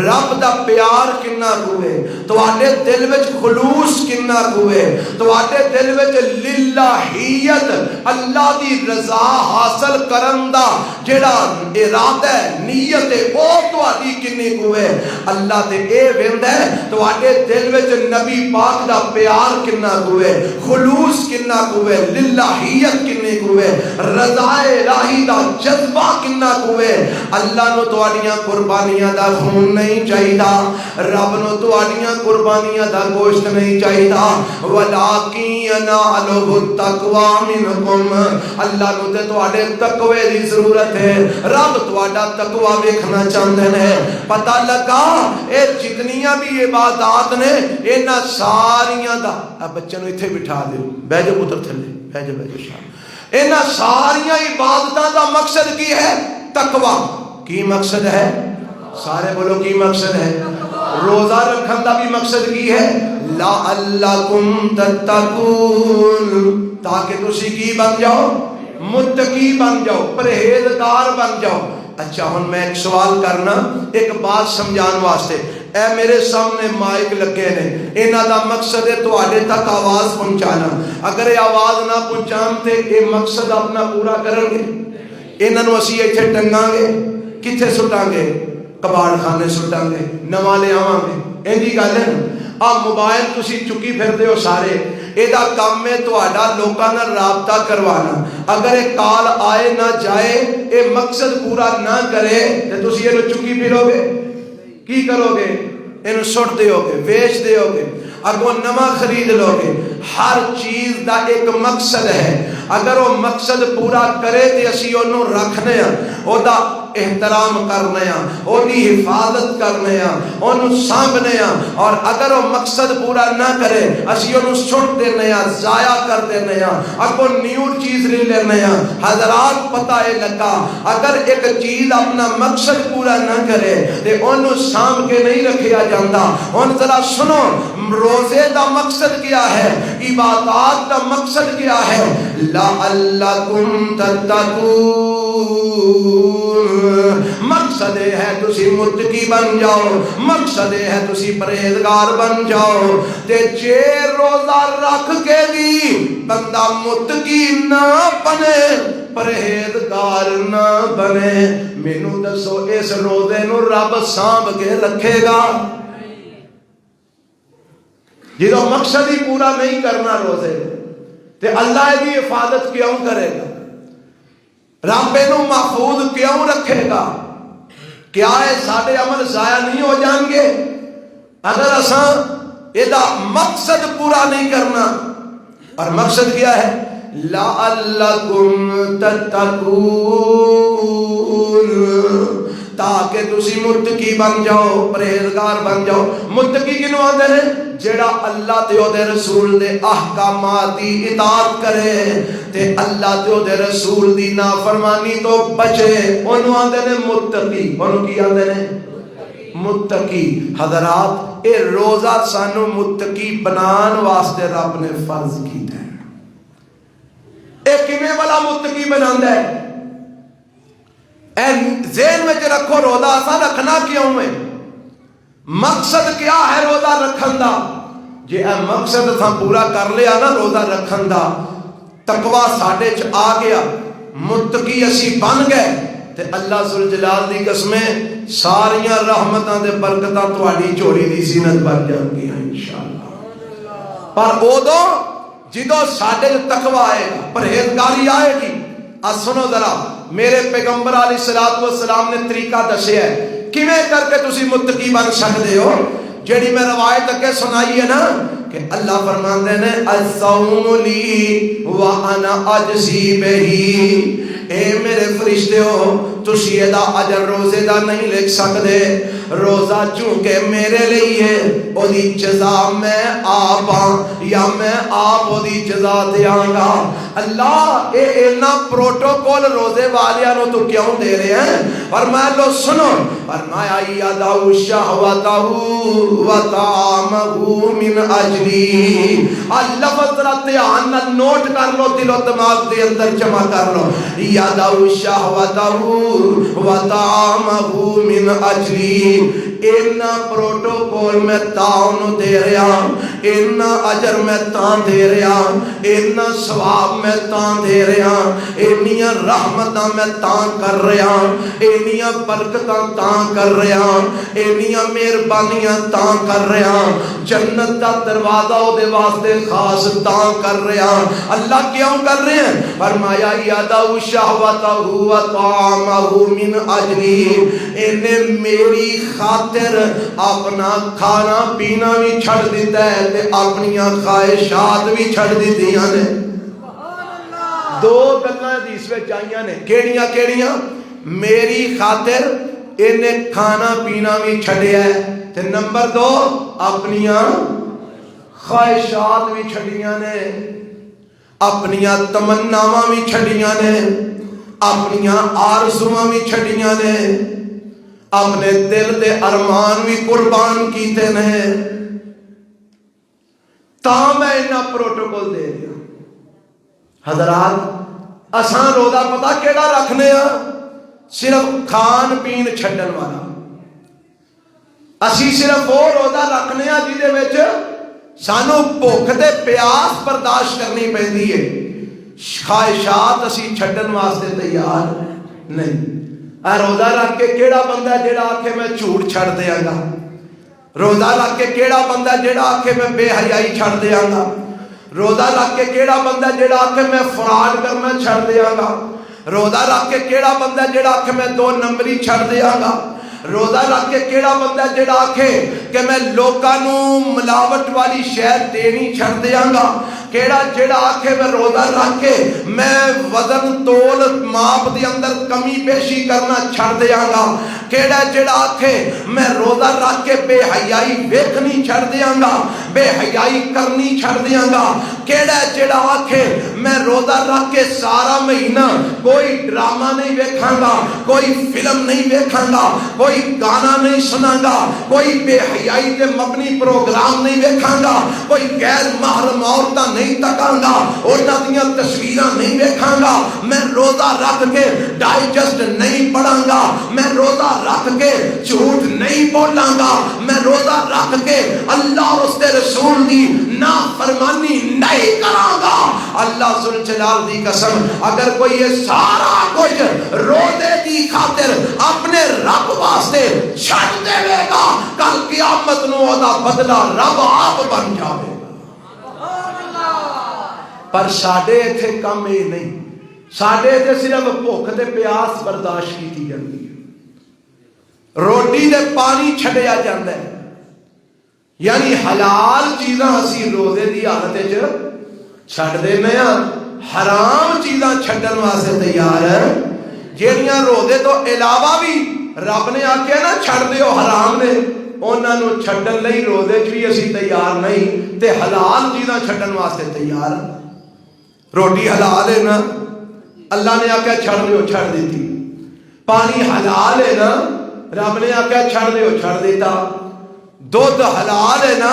رب دا پیار کنا کو ہے، تواڈے دل وچ خلوص کنا کو ہے، تواڈے دل وچ للہیت اللہ دی رضا حاصل کرن دا جڑا ارادہ ہے، نیت ہے، او تواڈی کنی کو ہے۔ اللہ تے اے ویندا ہے تواڈے دل وچ نبی پاک دا پیار کنا کو ہے، خلوص کنا کو ہے، للہیت کنے کو ہے، رضا الہی دا جذبہ کنا کو ہے۔ اللہ نو تواڈیاں قربانیاں دا خون نہیں چاہیدا، رب نو تواڈیاں قربانیاں دا گوشت نہیں چاہیدا، ولکن ینالہ التقوی منکم، اللہ نو تے تواڈے تقوی دی ضرورت ہے، رب تواڈا تقوی ویکھنا چاہندے نے۔ پتہ لگا اے جتنیاں بھی عبادات نے انہاں ساریاں دا بچے نو ایتھے بٹھا دیو، بیٹھ جاؤ پتر تھلے، بیٹھ جاؤ بیٹھ جاؤ شاہ۔ انہاں ساریاں عبادتاں دا مقصد کی ہے؟ تقوی۔ کی مقصد ہے؟ سارے بولو کی مقصد ہے؟ روزہ رکھن دا بھی مقصد کی ہے؟ لعلکم تتقون، تاکہ تسی کی بن جاؤ؟ متقی بن جاؤ، پرہیزگار بن جاؤ۔ اچھا ہن میں ایک سوال کرنا ایک بات سمجھان واسطے، اے میرے سامنے مائک لگے نے، انہاں دا مقصد ہے تواڈے تک آواز پہنچانا، اگر یہ آواز نہ پہنچان تے یہ مقصد اپنا پورا کرن گے؟ انہاں نو اسی ایتھے ٹنگاں گے، کتھے سٹاں گے؟ کباڑ خانے سٹاں گے، نواں لے آواں گے، ایندی گل ہے نا۔ موبائل تسی چکی پھردے ہو سارے، ایدہ کام میں تواڈا لوکاں نال رابطہ کروانا، اگر ایک کال آئے نہ جائے، اے مقصد پورا نہ کرے تے تسی اینو چکی پھرو گے، کی کرو گے؟ اینو سٹ دیو گے، بیچ دیو گے، اگوں نواں خرید لو گے۔ ہر چیز دا ایک مقصد ہے، اگر وہ مقصد پورا کرے تے اسی اونوں رکھنے ہاں، او دا احترام کرنے ہاں، او دی حفاظت کرنے ہاں، اونوں سانبھنے ہاں، اور اگر وہ مقصد پورا نہ کرے اسی اونوں سٹ دینے ہاں، ضائع کر دینے ہاں، اگوں نیو چیز لے لینے ہاں۔ حضرات پتہ ہے لگا اگر ایک چیز اپنا مقصد پورا نہ کرے تے اونوں سانبھ کے نہیں رکھیا جاندا۔ ہن ذرا سنو، روزے دا مقصد کیا ہے؟ عبادات دا مقصد کیا ہے؟ لعلکم تتقون، مقصد ہے تسی متقی بن جاؤ، مقصد ہے تسی پرہیزگار بن جاؤ۔ تے جے روزہ رکھ کے بھی بندہ متقی نہ بنے، پرہیزگار نہ بنے، مینوں دسو اس روزے نو رب سانبھ کے رکھے گا؟ جدو مقصد ہی پورا نہیں کرنا روزے تے اللہ دی حفاظت کیوں کرے گا؟ رب اینو محفوظ کیوں رکھے گا؟ کیا ہے سارے عمل ضائع نہیں ہو جان گے اگر اساں یہ مقصد پورا نہیں کرنا؟ اور مقصد کیا ہے؟ لعلکم تتقون، تاکہ تسی متقی بن جاؤ، پرہیزگار بن جاؤ۔ متقی کنوں آندے نے؟ جیڑا اللہ تے او دے رسول دے احکامات دی اطاعت کرے تے اللہ تے او دے رسول دی نافرمانی تو بچے، انہوں آندے نے متقی۔ انہوں کی آندے نے؟ متقی۔ حضرات اے روزہ سانو متقی بنان واسطے رب نے فرض کیتا ہے۔ اے کیویں والا متقی بناندا ہے؟ اے ذہن میں رکھو، روزہ اساں رکھنا کیوں ہے؟ مقصد کیا ہے روزہ رکھن دا؟ جے اے مقصد اساں پورا کر لیا نا روزہ رکھن دا، تقوی ساڈے چ آ گیا، متقی اسی بن گئے، تے اللہ ذوالجلال دی قسمیں ساریاں رحمتاں دے برکتاں تہاڈی جھولی دی زینت بن جان گیاں انشاءاللہ۔ پر اودوں جدوں ساڈے تقوی آئے گا، پرہیزگاری آئے گی، سنو ذرا، میرے پیغمبر علیہ الصلوۃ والسلام نے طریقہ دسیا ہے کیویں کر کے تسی متقی بن سکتے ہو۔ جیڑی میں روایت اگے سنائی ہے نا کہ اللہ فرماندے نے الصوم لی وانا اجزی بہی، اے میرے فرشتے ہو تسی دا اجر روزے دا نہیں لکھ سکتے، روزہ چونکہ میرے لیے او دی جزا میں آپ یا میں آپ او دی جزا دیاں گا۔ اللہ اے اینا پروٹوکول روزے والیاں نو تو کیوں دے رہے ہیں؟ فرمایا لو سنو، فرمایا یاداؤ شہوتہ وطعامہ من اجلی، لفظ ذرا دھیان نال نوٹ کر لو، دل و دماغ دے اندر جمع کر لو، یاداؤ شہوتہ وطعامہ من اجلی، اینا پروٹوکول میں تاؤں دے رہا، اینا اجر میں تاں دے رہا، اینا ثواب میں تاں دے رہا، اینیاں رحمتاں میں تاں کر رہا، اینیاں برکتاں تاں کر رہا، اینیاں مہربانیاں تاں کر رہا، جنت دا دروازہ دے واسطے خاص تاں کر رہا۔ اللہ کیوں کر رہے ہیں؟ فرمایا یاداؤ شہوتہ وطعامہ من اجلی، انہیں میری خاطر اپنا کھانا پینا بھی چھڑ دیتا ہے تے اپنیاں خواہشات بھی چھڑ دیتیاں نے۔ دو گلاں حدیث وچ آئیاں نے، کیڑیاں کیڑیاں؟ میری خاطر انہیں کھانا پینا بھی چھڑیا ہے تے نمبر دو اپنیاں خواہشات بھی چھڑیاں نے، اپنیاں تمناواں بھی چھڑیاں نے، اپنیاں آرزوواں بھی چھڑیاں نے، اپنے دل دے ارمان بھی قربان کیتے نے، تاں میں انہاں پروٹوکول دے دیا۔ حضرات اساں روزہ پتہ کیڑا رکھنے ہاں؟ صرف کھان پین چھڈن والا۔ اسی صرف وہ روزہ رکھنے ہاں جہدے وچ سانو بھوک تے پیاس برداشت کرنی پیندی ہے، خواہشات اسی چھڈن واسطے تیار نہیں۔ روزہ رکھ کے کیڑا بندہ جیڑا آکھے میں جھوٹ چھڑ دیاں گا؟ روزہ رکھ کے کیڑا بندہ جیڑا آکھے میں بے حیائی چھڑ دیاں گا؟ روزہ رکھ کے کیڑا بندہ جیڑا آکھے میں فراڈ کرنا چھڑ دیاں گا؟ روزہ رکھ کے کیڑا بندہ جیڑا آکھے میں دو نمبری چھڑ دیاں گا؟ روزہ رکھ کے کیڑا بندہ جیڑا آکھے کہ میں لوکاں نو ملاوٹ والی شے دینی چھڑ دیاں گا؟ کیڑا جیڑا آکھے میں روزہ رکھ کے میں وزن تول ماپ دے اندر کمی پیشی کرنا چھڑ دیاں گا؟ کیڑا جیڑا آکھے میں روزہ رکھ کے بے حیائی ویکھنی چھڑ دیاں گا، بے حیائی کرنی چھڑ دیاں گا؟ کیڑا جیڑا آکھے میں روزہ رکھ کے سارا مہینہ کوئی ڈرامہ نہیں ویکھاں گا، کوئی فلم نہیں ویکھاں گا، کوئی گانا نہیں سناں گا، کوئی بے حیائی تے مبنی پروگرام نہیں ویکھاں گا، کوئی غیر محرم عورتاں نہیں تکاں گا، انہاں دیاں تصویراں نہیں ویکھاں گا، میں روزہ رکھ کے ڈائجسٹ نہیں پڑھاں گا، میں روزہ رکھ کے جھوٹ نہیں بولاں گا، میں روزہ رکھ کے اللہ اور اس کے رسول دی نافرمانی نہیں کراں گا۔ اللہ ذوالجلال دی قسم اگر کوئی یہ سارا کچھ روزے دی خاطر اپنے رب واسطے چھڑ دے گا، کل قیامت نو دا بدلہ رب آپ بن جاوے گا۔ پر ساڈے ایتھے کم یہ نہیں، ساڈے ایتھے صرف بھوک تے پیاس برداشت کی جاندی ہے، روٹی تے پانی چھڈیا جاندا ہے، یعنی حلال چیزاں اسی روزے دی حالت وچ چھڈ دینے ہاں حرام چیزاں چھڈن واسطے تیار ہے جہڑیاں روزے تو علاوہ بھی رب نے آکھیا نا چھڈ دیو حرام نے انہاں نو چھڈن لئی روزے چ بھی اسی تیار نہیں تے حلال چیزاں چھڈن واسطے تیار ہیں. روٹی حلال ہے نا اللہ نے آکھیا چھڈ دیو چھڈ دیتی. پانی حلال ہے نا رب نے آکھیا چھڈ دیو چھڈ دیتا. دودھ حلال ہے نا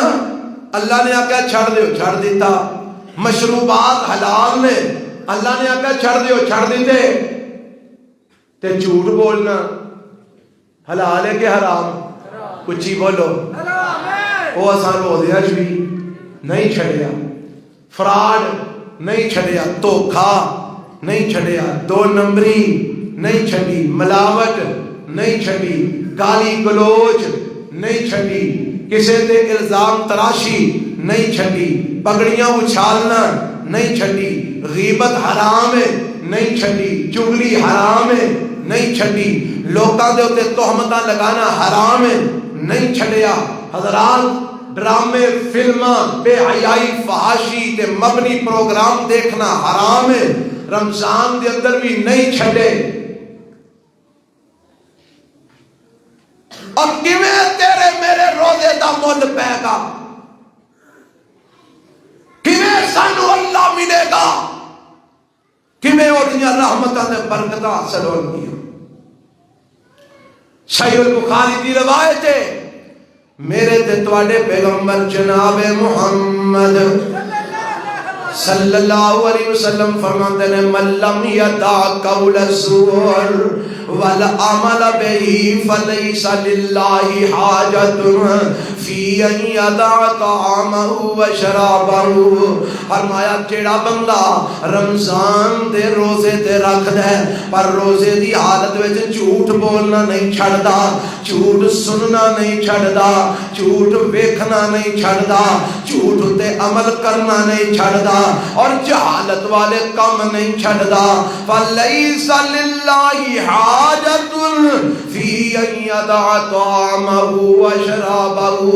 اللہ نے آکھیا چھڈ دیو چھڈ دیتا. مشروبات حلال نے اللہ نے آکھیا چھڈ دیو چھڈ دیتے. تے جھوٹ بولنا حلال ہے کہ حرام؟ کچھی بولو. وہ اساں روزیاں چ بھی نہیں چھڈیا. فراڈ نہیں چھڈیا. دھوکھا نہیں چھڈیا. دو نمبری نہیں چھڈی. ملاوٹ نہیں چھڈی. گالی گلوچ نہیں چھڈی. کسے تے الزام تراشی نہیں چھڈی. پگڑیاں اچھالنا نہیں چھڈی. غیبت حرام ہے نہیں چھڈی. چغلی حرام ہے نہیں چھڈی. لوکاں دے اوتے تہمتاں لگانا حرام ہے نہیں چھڈیا. حضرات ڈرامے فلماں بے حیائی فحاشی تے مبنی پروگرام دیکھنا حرام ہے. رمضان دے اندر بھی نہیں چھڈے. اور کیویں تیرے میرے روزے دا مل پے گا؟ کیویں سانو اللہ ملے گا؟ کیویں اودیاں رحمتاں تے برکتاں حاصل ہون گیاں؟ صحیح البخاری دی روایت ہے میرے تے تواڈے پیغمبر جناب محمد صلی اللہ علیہ وسلم فرماتے ہیں من لم یدع قول الزور والعمل به فلیس للہ حاجت فی ان یدع طعامہ وشرابہ. فرمایا جیڑا بندہ رمضان دے روزے تے رکھ دے پر روزے دی حالت وچ جھوٹ بولنا نہیں چھڑدا, جھوٹ سننا نہیں چھڑدا, جھوٹ ویکھنا نہیں چھڑدا, جھوٹ تے عمل کرنا نہیں چھڑدا اور جہالت والے کم نہیں چھڑدا. فَلَيْسَ لِلَّهِ حَاجَةٌ فِي أَن يَدَعَ طَعَامَهُ وَشَرَابَهُ.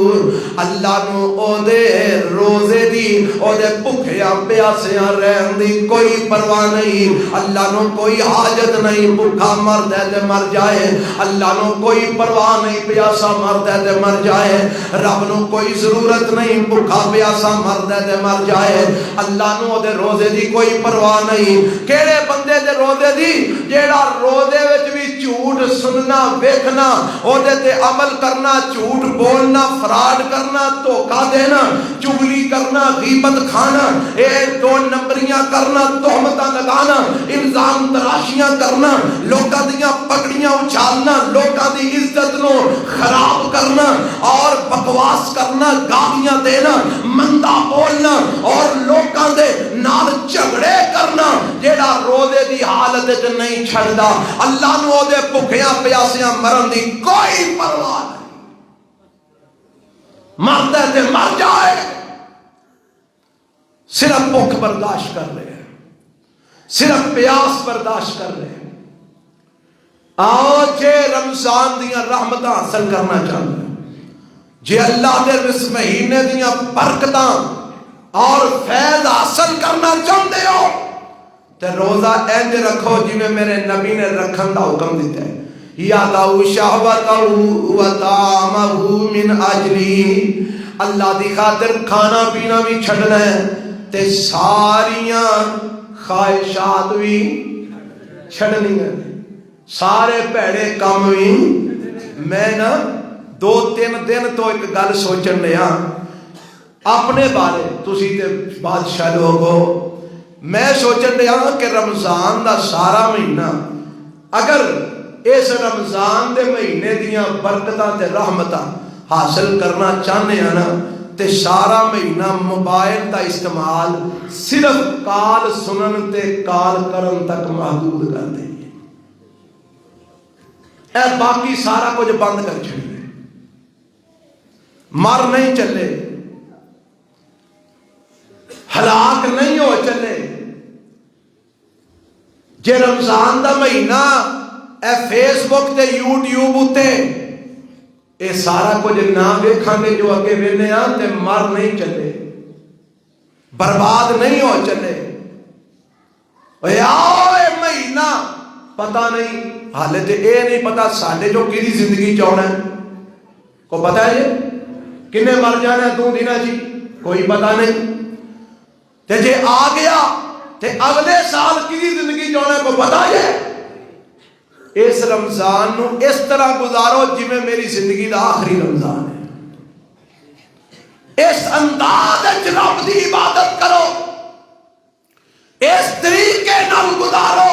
اللہ نو او دے روزے دی او دے بھکھیاں پیاسیاں رہن دی کوئی پرواہ نہیں. اللہ نو کوئی حاجت نہیں بھکھا مرد ہے تے مر جائے. اللہ نو کوئی پرواہ نہیں پیاسا مرد ہے تے مر جائے. رب نو کوئی ضرورت نہیں بھکھا پیاسا مرد ہے تے مر جائے. اللہ نو دے روزے دی کوئی پرواہ نہیں. کیڑے بندے دے روزے دی جیڑا روزے وچ بھی جھوٹ سننا ویکھنا او دے تے عمل کرنا, جھوٹ بولنا, فراڈ کرنا, دھوکا دینا, چغلی کرنا, غیبت کھانا, اے دو نمبریاں کرنا, تہمتاں لگانا, الزام تراشیاں کرنا, لوکاں دیاں پگڑیاں اچھالنا, لوکاں دی عزت نو خراب کرنا اور بکواس کرنا, گالیاں دینا, مندا بولنا اور لوکاں دے نال جھگڑے کرنا. جیڑا روزے دی حالت وچ نہیں چھڑدا اللہ نو دے بھکھیاں پیاسیاں مرن دی کوئی پرواہ نہیں. مرد ہے تے مر جائے. صرف بھوک برداشت کر رہے ہیں, صرف پیاس برداشت کر رہے ہیں. آؤ جے رمضان دیاں رحمتاں حاصل کرنا چاہتے ہیں, جے اللہ دے اس مہینے دیاں برکتاں اور فیض حاصل کرنا چاہتے ہو تے روزہ اینج رکھو جنہیں میرے نبی نے رکھن دا حکم دیتا ہے. یادعو شہوتہ وطعامہ من اجلی. اللہ دی خاطر کھانا پینا بھی چھڑنا ہے تے ساریاں خواہشات بھی چھڑنی ہیں, سارے پیڑے کام بھی. میں نا 2-3 دن تو ایک گل سوچن لیا اپنے بارے, تسی تے بادشاہ لوگ ہو. میں سوچن لیا کہ رمضان دا سارا مہینہ اگر اس رمضان دے مہینے دیاں برکتاں تے رحمتاں حاصل کرنا چاہنے ہیں نا تے سارا مہینہ موبائل دا استعمال صرف کال سنن تے کال کرن تک محدود کر دیں. اے باقی سارا کچھ بند کر چھڑیے. مر نہیں چلے, ہلاک نہیں ہو چلے. جے رمضان دا مہینہ اے فیس بک تے یوٹیوب اتے اے سارا کچھ نہ ویکھاں گے جو اگے وینے آن تے مر نہیں چلے. برباد نہیں ہو چلے. مہینہ پتا نہیں حالے تے اے نہیں پتا ساڈے جو کیڑی زندگی چاہنا ہے. کو پتا ہے کنے مر جانا ہے 2 دن جی کوئی پتا نہیں. تے جے آ گیا تے اگلے سال کیڑی زندگی چاہنا ہے کو پتا ہے. اس رمضان نو اس طرح گزارو جی میں میری زندگی دا آخری رمضان ہے. اس انداز رب دی عبادت کرو, اس طریقے نال گزارو.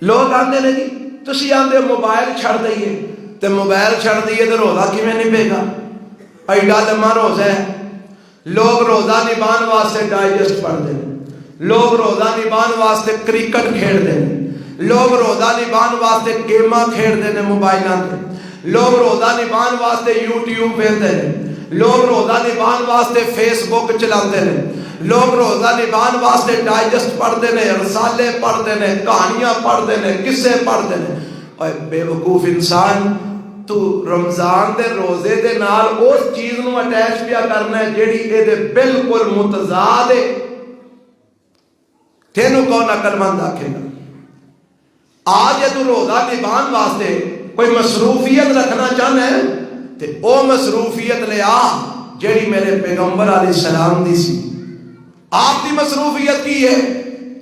لوگ آندے نے جی تسی آندے موبائل چھڑ دئیے تے موبائل چھڑ دئیے تے روزہ کیویں نبھے گا؟ ایڈا لمحہ روزہ ہے. لوگ روزہ نبھان واسطے ڈائجسٹ پڑھتے ہیں, لوگ روزہ نبھان واسطے کرکٹ کھیلتے ہیں, لوگ روزہ نبھان واسطے گیماں کھیلتے ہیں موبائلاں تے, لوگ روزہ نبھان واسطے یوٹیوب ویکھتے ہیں, لوگ روزہ نبھان واسطے فیس بک چلاتے ہیں, لوگ روزہ نبھان واسطے ڈائجسٹ پڑھتے ہیں, رسالے پڑھتے ہیں, کہانیاں پڑھتے ہیں, قصے پڑھتے ہیں. اے بے وقوف انسان, تو رمضان دے روزے دے نال اس چیز نو اٹیچ پیا کرنا ہے جیڑی اے دے بالکل متضاد ہے. تینوں کون عقل مند آکھے گا؟ آج یہ تو روزہ نبھان واسطے کوئی مصروفیت رکھنا چاہنا ہے تے او مصروفیت لے آ جیڑی میرے پیغمبر علیہ السلام دی سی. آپ دی مصروفیت کی ہے؟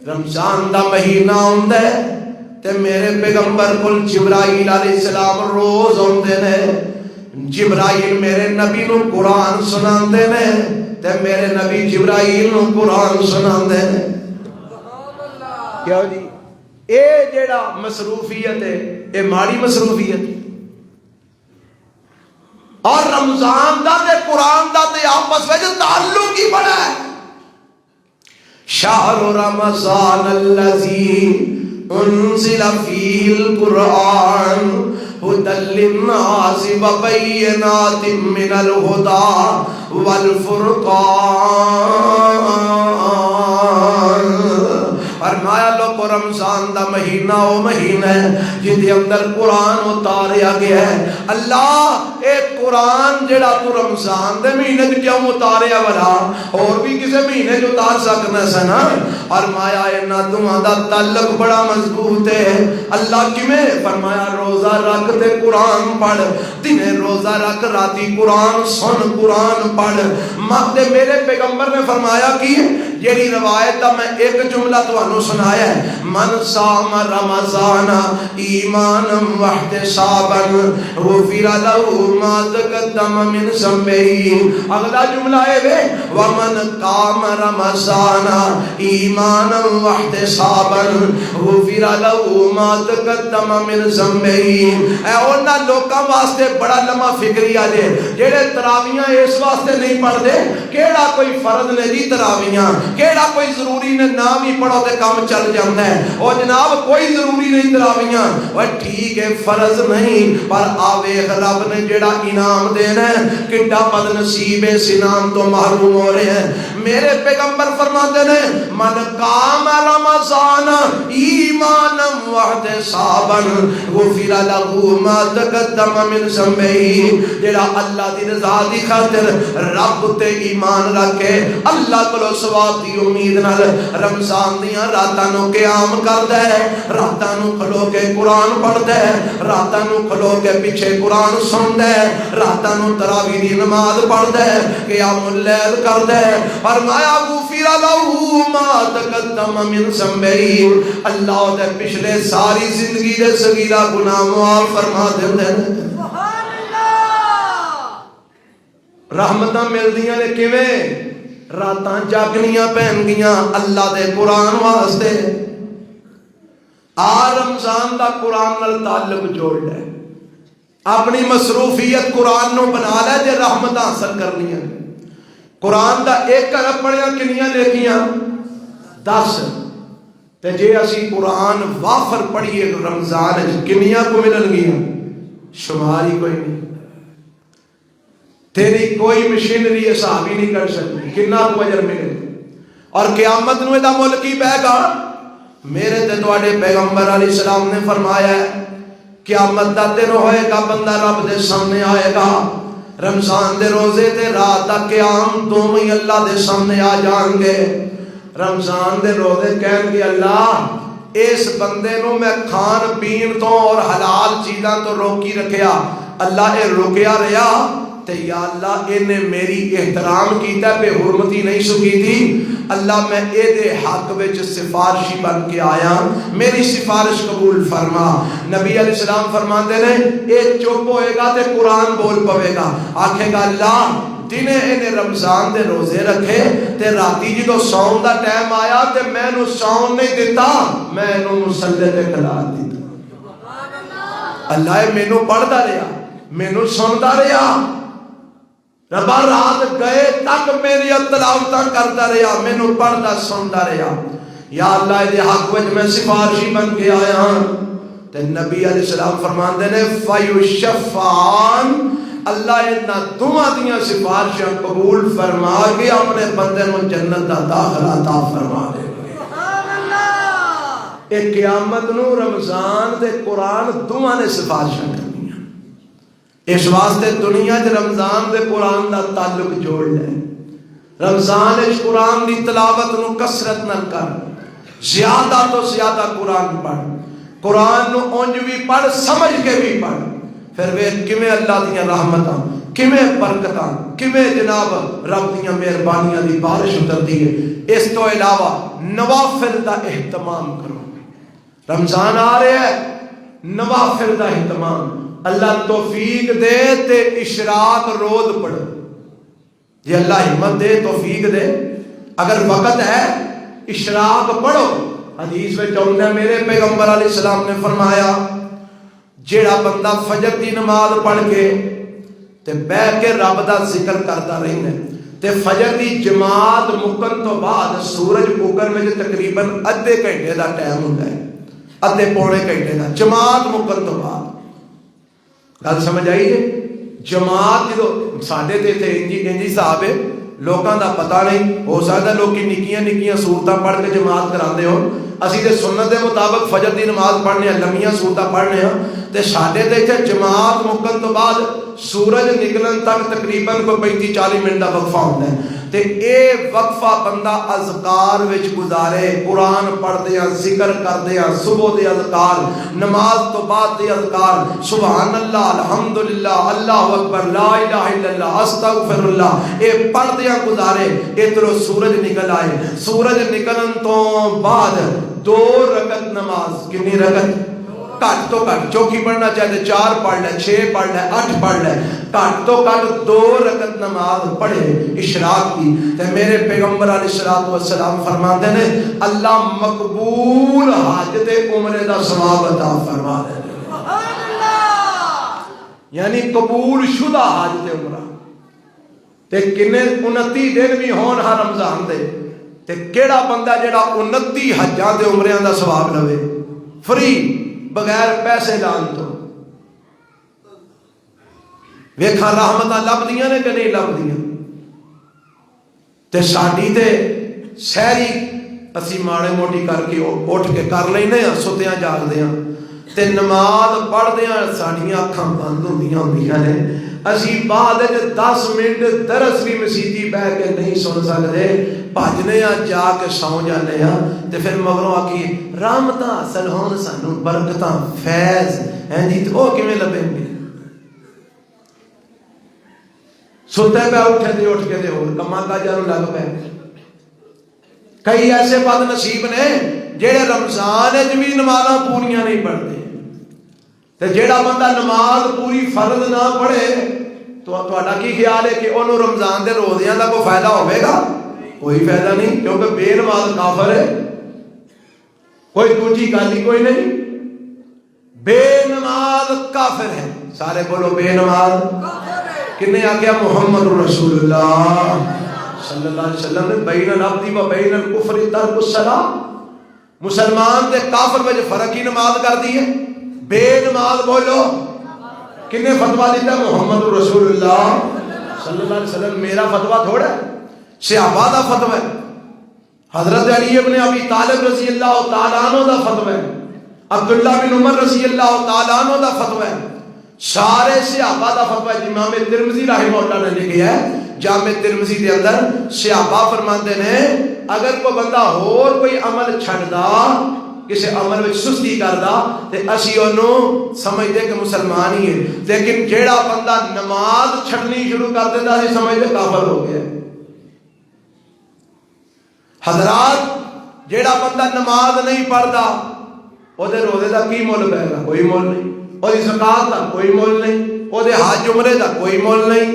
رمضان دا مہینہ ہوندا ہے تے میرے پیغمبر کل جبرائیل علیہ السلام روز ہوندے نے. جبرائیل میرے نبی نو قرآن سناندے نے تے میرے نبی جبرائیل نو قرآن سناندے نے. کیا جی اے جیڑا مصروفیت ہے اے ماڑی مصروفیت, اور رمضان دا تے قرآن دا تے آپس وچ تعلق ہی بڑا ہے. شہر رمضان الذی انزل فیہ القرآن ھدی للناس وبینات من الھدی والفرقان. فرمایا لوگو رمضان دا مہینہ او مہینہ ہے جن دے اندر قرآن اتاریا گیا ہے. اللہ اے قرآن جڑا تو رمضان دے مہینے جو کیوں اتاریا والا اور بھی کسے مہینے جو اتار سکنا سنا. فرمایا اینا دعا دا تعلق بڑا مضبوط ہے. اللہ کیویں؟ فرمایا روزہ رکھ تے قرآن پڑھ, دنے روزہ رکھ راتی قرآن سن قرآن پڑھ. ماتے میرے پیغمبر نے فرمایا کی یہی روایت دا میں ایک جملہ تو سنایا ہے, من صام رمضان ایمانا واحتسابا غفر له ما تقدم من ذنبه. اگلا جملہ ہے ومن قام رمضان ایمانا واحتسابا غفر له ما تقدم من ذنبه. اے انہاں لوکاں واسطے بڑا لمحہ فکریہ دے جڑے تراویاں اس واسطے نہیں پڑھتے, کیڑا کوئی فرض نے جی تراویاں, کیڑا کوئی ضروری نے نام ہی پڑھو تے کام چل جاتا ہے. اور جناب کوئی ضروری نہیں تراویاں, وہ ٹھیک ہے فرض نہیں پر آویخ رب نے جڑا انعام دینا ہے کڈا بد نصیب اس انعام تو محروم ہو رہے ہیں. میرے پیغمبر فرماتے ہیں من قام رمضان ایمانا واحتسابا غفر له ما تقدم من ذنبه. جڑا اللہ دی رضا دی خاطر رب تے ایمان رکھے, اللہ کو ثواب دی امید نال رمضان دیاں راتاں نو قیام کردا ہے, راتاں نو کھلو کے قرآن پڑھدا ہے, راتاں نو کھلو کے پیچھے قرآن سندا ہے, راتاں نو تراویح دی نماز پڑھدا ہے, قیام اللیل کردا ہے. فرمایا غفر له ما تقدم من ذنبه. اللہ دے پچھلے ساری زندگی دے صغیرہ گناہ معاف فرما دیندے نے. رحمتاں ملدیاں نے کیویں؟ راتاں جاگنیاں پہن گیاں اللہ دے قرآن واسطے. آ رمضان دا قرآن نال تعلق جوڑ لے, اپنی مصروفیت قرآن نو بنا لے جے رحمت حاصل کرنی ہے. قرآن دا ایک عرب پڑھیا کنیاں نیکیاں 10, تے جے اسی قرآن وافر پڑھیے رمضان کنیاں کو ملن گیاں شمار ہی کوئی نہیں. تیری کوئی مشینری حساب ہی نہیں کر سکتی کتنا کو اجر ملے. اور قیامت نو دا ملک ہی بہ گا. میرے تے تواڈے پیغمبر علیہ السلام نے فرمایا ہے قیامت دا دن ہوئے گا, بندہ رب دے سامنے آئے گا, رمضان دے روزے تے رات دا قیام دوویں اللہ دے سامنے آ جان گے. رمضان دے روزے کہن گے اللہ اس بندے نو میں کھان پین تو اور حلال چیزاں تو روکی رکھیا, اللہ اے رکیا رہا تے یا اللہ انہیں میری احترام کیتا بے حرمتی نہیں سکی تھی, اللہ میں اے دے حق وچ سفارشی بن کے آیا, میری سفارش قبول فرما. نبی علیہ السلام فرماندے نے اے چپ ہوئے گا تے قرآن بول پوے گا, آکھے گا اللہ دنے انہیں رمضان دے روزے رکھے تے راتی جدو سون دا ٹائم آیا تے میں نو سون نہیں دیتا, میں نو مصلی تے کھلا دیتا. اللہ میں نو پڑھدا رہا, میں نو سندا رہا, ربا رات گئے تک میری تلاوتاں کرتا رہا, میں نو پڑھدا سندا رہا. یا اللہ دے حق وچ میں سفارشی بن کے آیا ہاں. تے نبی علیہ السلام فرماندے نے فیشفعان, اللہ انہاں دوواں دیاں سفارشاں قبول فرما کے اپنے بندے نو جنت دا داخلہ عطا فرما دے. اے قیامت نو رمضان دے قرآن دوواں نے سفارشاں کرنیاں. اس واسطے دنیا چ رمضان دے قرآن دا تعلق جوڑ لے. رمضان وچ قرآن دی تلاوت نو کثرت نال کر, زیادہ تو زیادہ قرآن پڑھ, قرآن نو اونج بھی پڑھ سمجھ کے بھی پڑھ, پھر ویکھ کیویں اللہ دیاں رحمتاں, کیویں برکتاں, کیویں جناب رب دیاں مہربانیاں دی بارش اتردی ہے. اس تو علاوہ نوافل دا اہتمام کرو. رمضان آ رہا ہے, نوافل دا اہتمام, اللہ توفیق دے تے اشراق روز پڑھو. یہ اللہ ہمت دے توفیق دے, اگر وقت ہے اشراق پڑھو. حدیث میں چاہتا ہے میرے پیغمبر علیہ السلام نے فرمایا جیڑا بندہ فجر دی نماز پڑھ کے تے بیٹھ کے رب دا ذکر کرتا رہنا تے فجر دی جماعت مکن تو بعد سورج اگن میں تقریباً ادھے گھنٹے دا ٹائم ہوتا ہے, ادھے پونے گھنٹے دا, جماعت مکن تو بعد. گل سمجھ آئی ہے؟ جماعت جو ساڈے تے تھے انجی صاحب ہے, لوگاں دا پتہ نہیں, ہو سکتا لوگ نکیاں نکیاں سورتاں پڑھ کے جماعت کراندے ہو. اسی تے سنت دے مطابق فجر دی نماز پڑھنے ہیں, لمیاں سورتاں پڑھنے ہیں, تے ساڈے تے اتنے جماعت مکن تو بعد سورج نکلن تک تقریباً کوئی 35-40 منٹ دا وقفہ ہوتا ہے. تے اے وقفہ بندہ اذکار وچ گزارے, قرآن پڑھدیاں, ذکر کردیاں, صبح دے اذکار, نماز تو بعد دے اذکار, سبحان اللہ, الحمدللہ, اللہ اکبر, لا الہ الا اللہ, استغفر اللہ, اے پڑھدیاں گزارے. ادھروں سورج نکل آئے, سورج نکلن تو بعد 2 رکعت نماز, کتنی رکعت؟ کٹ تو کٹ, چوکی پڑھنا چاہتے 4 پڑھ لے, 6 پڑھ لے, 8 پڑھ لے, کٹ تو کٹ 2 رکعت نماز پڑھے اشراق کی. تے میرے پیغمبر علیہ السلام فرماتے ہیں اللہ مقبول حج تے عمرے دا ثواب عطا فرما دے. یعنی قبول شدہ حج تے عمرہ. تے کنے 29 دن بھی ہون ہر رمضان دے, تے کیڑا بندہ جڑا 29 حجاں تے عمریاں دا ثواب لوے فری بغیر پیسے لان تو. ویکھا رحمتاں لبدیاں نے کہ نہیں لبدیاں؟ تے ساڈی تے سحری اسی ماڑے موٹی کر کے اٹھ کے کر لینے ہاں, ستیاں جاگدیاں تے نماز پڑھدیاں ساڈیاں اکھاں بند ہوندیاں نے, اسی بعد 10 منٹ درس بھی مسیتی بہ کے نہیں سن سکتے, بھجنے جا کے سو جانے تے پھر مگروں آکی رحمتاں حاصل ہون سانو, برکتاں فیض ہیں جی, تو وہ کیویں لبیں گے؟ ستے پہ اٹھے دے اٹھ کے دے اور کما کاجاں نوں لگ پے. کئی ایسے بد نصیب نے جڑے رمضان وچ بھی نمازاں پوریاں نہیں پڑھتے, تے جیڑا بندہ نماز پوری فرض نہ پڑھے تو تہاڈا کی خیال ہے کہ انہوں رمضان دے روزیاں دا کوئی فائدہ ہوئے گا؟ کوئی فائدہ نہیں, کیونکہ بے نماز کافر ہے. کوئی دوجی گل ہی کوئی نہیں, بے نماز کافر ہے. سارے بولو بے نماز. کنے آکھیا محمد رسول اللہ صلی اللہ علیہ وسلم نے بین العبد و بین الکفر ترک الصلاۃ, مسلمان تے کافر وچ فرق ہی نماز کر دی ہے. بے نماز بولو. کنے فتویٰ دیتا؟ محمد رسول اللہ صلی اللہ علیہ وسلم. میرا فتویٰ تھوڑا ہے, صحابہ دا فتویٰ ہے, حضرت علی ابن ابی طالب رضی اللہ تعالیٰ عنہ دا فتویٰ ہے, عبداللہ بن عمر رضی اللہ تعالیٰ عنہ دا فتویٰ ہے, سارے صحابہ دا فتویٰ امام ترمذی رحمہ اللہ نے لکھا ہے جامع ترمذی دے اندر صحابہ فرماندے نے اگر کوئی بندہ اور کوئی عمل چھڑدا کسی عمل وچ سستی کردا تے اسی اونوں سمجھدے کہ مسلمان ہی ہے، لیکن جیڑا بندہ نماز چھڑنی شروع کر دیندا اسی سمجھدے کافر ہو گیا۔ حضرات جیڑا بندہ نماز نہیں پڑھدا او دے روزے دا کی مول پے گا؟ کوئی مول نہیں۔ او دی زکات دا کوئی مول نہیں۔ او دے حج عمرے دا کوئی مول نہیں۔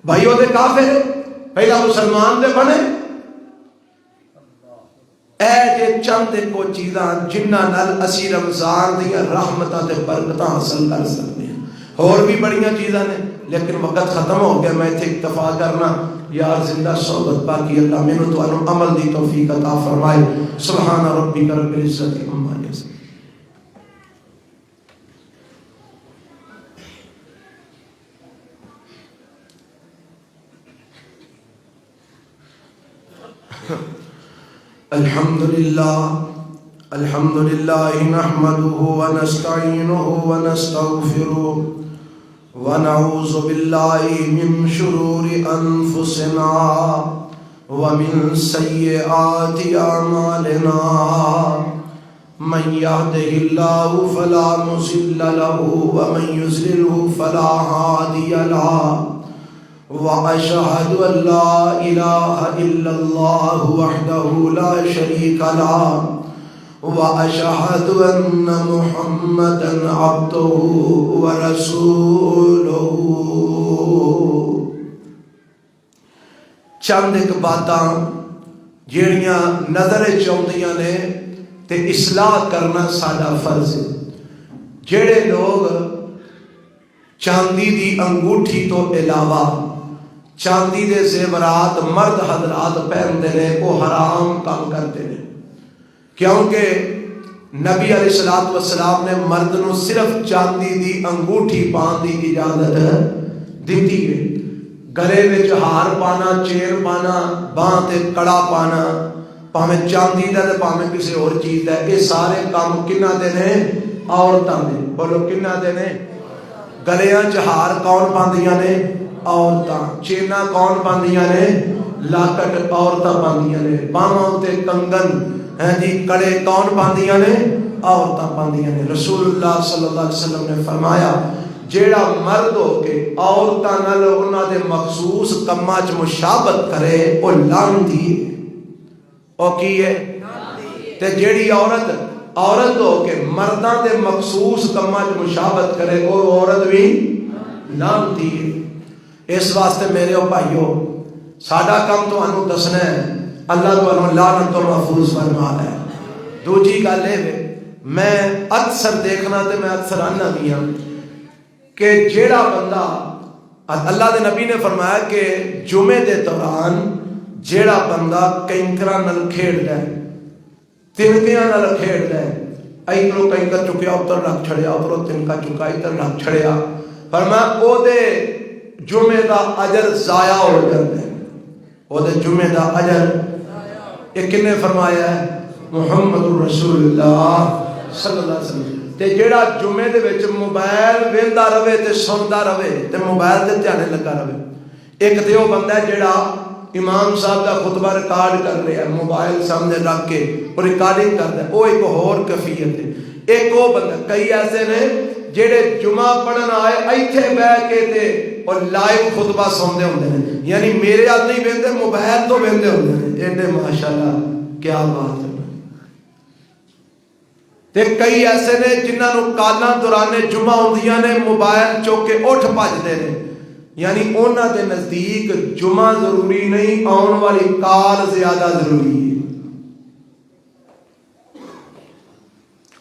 بھائی وہ کافر ہے، پہلا مسلمان دے بنے۔ اے جے چند کو چیزاں جنہ نال اسی رمضان دیا رحمتاں تے برکتاں حاصل کر سکتے ہیں، اور بھی بڑیاں چیزاں نے، لیکن وقت ختم ہو گیا، میں اتنے اکتفا کرنا۔ یار زندہ صحبت باقی، اللہ مینوں تانوں عمل دی توفیق عطا فرمائے۔ سبحان ربک رب العزت عما یصفون۔ الحمد لله نحمده ونستعينه ونستغفره ونعوذ بالله من شرور أنفسنا ومن سيئات أعمالنا من يهده الله فلا مضل له ومن يضلل فلا هادي له وأشهد أن لا إله إلا الله وحده لا شريك له وأشهد أن محمدا عبده ورسوله۔ چند ایک باتاں جیڑیاں نظر چاہندیاں نے تے اصلاح کرنا ساڈا فرض ہے۔ جیڑے لوگ چاندی دی انگوٹھی تو علاوہ چاندی دے زیورات مرد حضرات پہنتے ہیں وہ حرام کام کرتے ہیں، کیونکہ نبی علیہ الصلوۃ والسلام نے مرد نو صرف چاندی دی انگوٹھی پان دی اجازت دیتی ہے۔ گلے وچ ہار پانا، چین پانا، باں تے کڑا پانا، پاویں چاندی دا تے پاویں کسی اور چیز دا، یہ سارے کام کنہاں دے نے؟ عورتاں دے۔ بولو کنہاں دے نے؟ گلیاں چ ہار کون پاندیاں نے؟ عورتاں۔ چینا کون پاندیاں نے؟ لاکٹ عورتاں پاندیاں نے۔ باواں تے کنگن جی کڑے کون پاندیاں نے؟ عورتاں پاندیاں نے۔ رسول اللہ صلی اللہ علیہ وسلم نے فرمایا جیڑا مرد ہو کے عورتاں نال انہاں دے مخصوص کماں چ مشابہت کرے او لعنتی ہے۔ او کی ہے؟ تے جیڑی عورت ہو کے مرداں دے مخصوص کماں چ مشابہت کرے او عورت بھی لعنتی ہے۔ اس واسطے میرے بھائیو ساڈا کام تانوں دسنا ہے، اللہ تانوں لعنت اور محفوظ فرما ہے۔ دوجی گل یہ میں اکثر دیکھنا تے میں اکثر آنا بھی ہوں کہ جیڑا بندہ، اللہ دے نبی نے فرمایا کہ جمعے دے دوران جیڑا بندہ کینکراں نال کھیڈدا ہے، تنکیاں نال کھیڈدا ہے، ادھروں کینکر چکیا ادھر رکھ چھڑیا، ادھروں تنکا چکا ادھر رکھ چھڑیا، فرمایا او دے جمعے دا اجر ضائع ہو جاتا ہے۔ او دے جمعے دا اجر، یہ کنے فرمایا ہے؟ محمد رسول اللہ صلی اللہ علیہ وسلم۔ تے جیڑا جمعے دے وچ موبائل ویندا رہے تے سندا رہے تے موبائل تے دھیان لگا رہے، ایک تے وہ بندہ ہے جیڑا امام صاحب دا خطبہ ریکارڈ کر رہا ہے موبائل سامنے رکھ کے اور ریکارڈنگ کرتا ہے، وہ ایک اور کیفیت ہے۔ ایک وہ بندہ، کئی ایسے نے جیڑے جمعہ پڑھن آئے ایتھے بیٹھ کے تے اور لائیو خطبہ سنتے ہوندے ہیں، یعنی میرے ہاتھ نہیں ویندے، موبائل تو ویندے ہوندے ہیں۔ ایڈے ماشاءاللہ کیا بات ہے۔ تے کئی ایسے نے جنہاں نو کالاں دوران جمعہ ہوندیاں نے موبائل چوک کے اٹھ بھجدے نے، یعنی انہاں دے نزدیک جمعہ ضروری نہیں، آن والی کال زیادہ ضروری ہے۔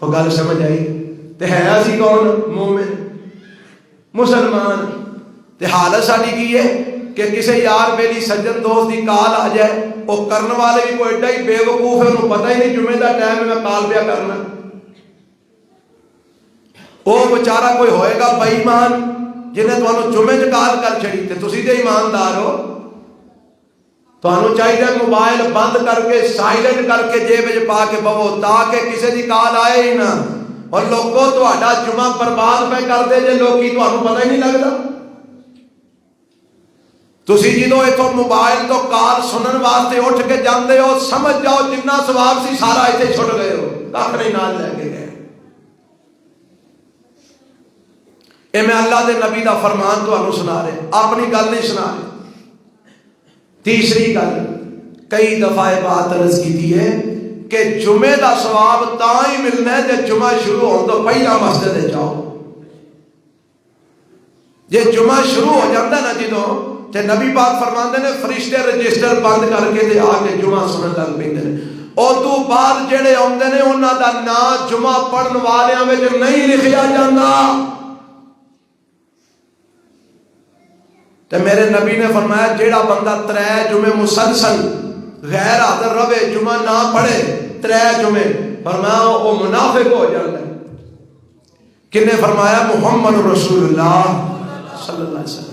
وہ گل سمجھ آئی؟ تے ہے اسی کون؟ مومن مسلمان۔ تے حالت ساڈی کی ہے کہ کسی یار بیلی سجن دوست دی کال آ جائے، وہ کرن والے بھی کوئی ایڈا ہی بے وقوف ہے، انہوں پتہ ہی نہیں جمعے دا ٹائم ہے میں کال پیا کرنا۔ وہ بیچارہ کوئی ہوئے گا بے ایمان جنہیں تمہیں جمعے چ کال کر چھڑی، تے تسی تے ایماندار ہو، تمہیں چاہیے موبائل بند کر کے سائلنٹ کر کے جیب وچ پا کے بہو تاکہ کسی دی کال آئے ہی نہ۔ اور لوگوں تہاڈا جمعہ برباد پہ کر دے جے لوکی تہانوں پتہ ہی نہیں لگدا. تسی جدوں اتوں موبائل تو کال سنن واسطے اٹھ کے جاندے ہو سمجھ جاؤ جنہ ثواب سی سارا اتنے چھٹ گئے ہو, کھ نہیں نال لے کے گئے. اے میں اللہ دے نبی دا فرمان تہانوں سنا رہا, اپنی گل نہیں سنا رہا. تیسری گل کئی دفعہ بات عرض کی ہے کہ جمعے دا ثواب تاں ہی ملنا ہے جے جمعہ شروع ہون تو پہلا مسجد جاؤ. جے جمعہ شروع ہو جاتا نا جدوں تے نبی پاک فرماندے نے فرشتے رجسٹر بند کر کے تے آ کے جمعہ سنن لگ پیندے نے. ادو بعد جڑے آندے نے انہاں دا نام جمعہ پڑھن والیاں وچ نہیں لکھیا جاندا. تے میرے نبی نے فرمایا جیڑا بندہ 3 جمعے مسلسل غیر حاضر رہے جمعہ نہ پڑھے 3 جمعے, فرمایا وہ منافق ہو جاتا ہے. کنے فرمایا محمد رسول اللہ صلی اللہ علیہ وسلم.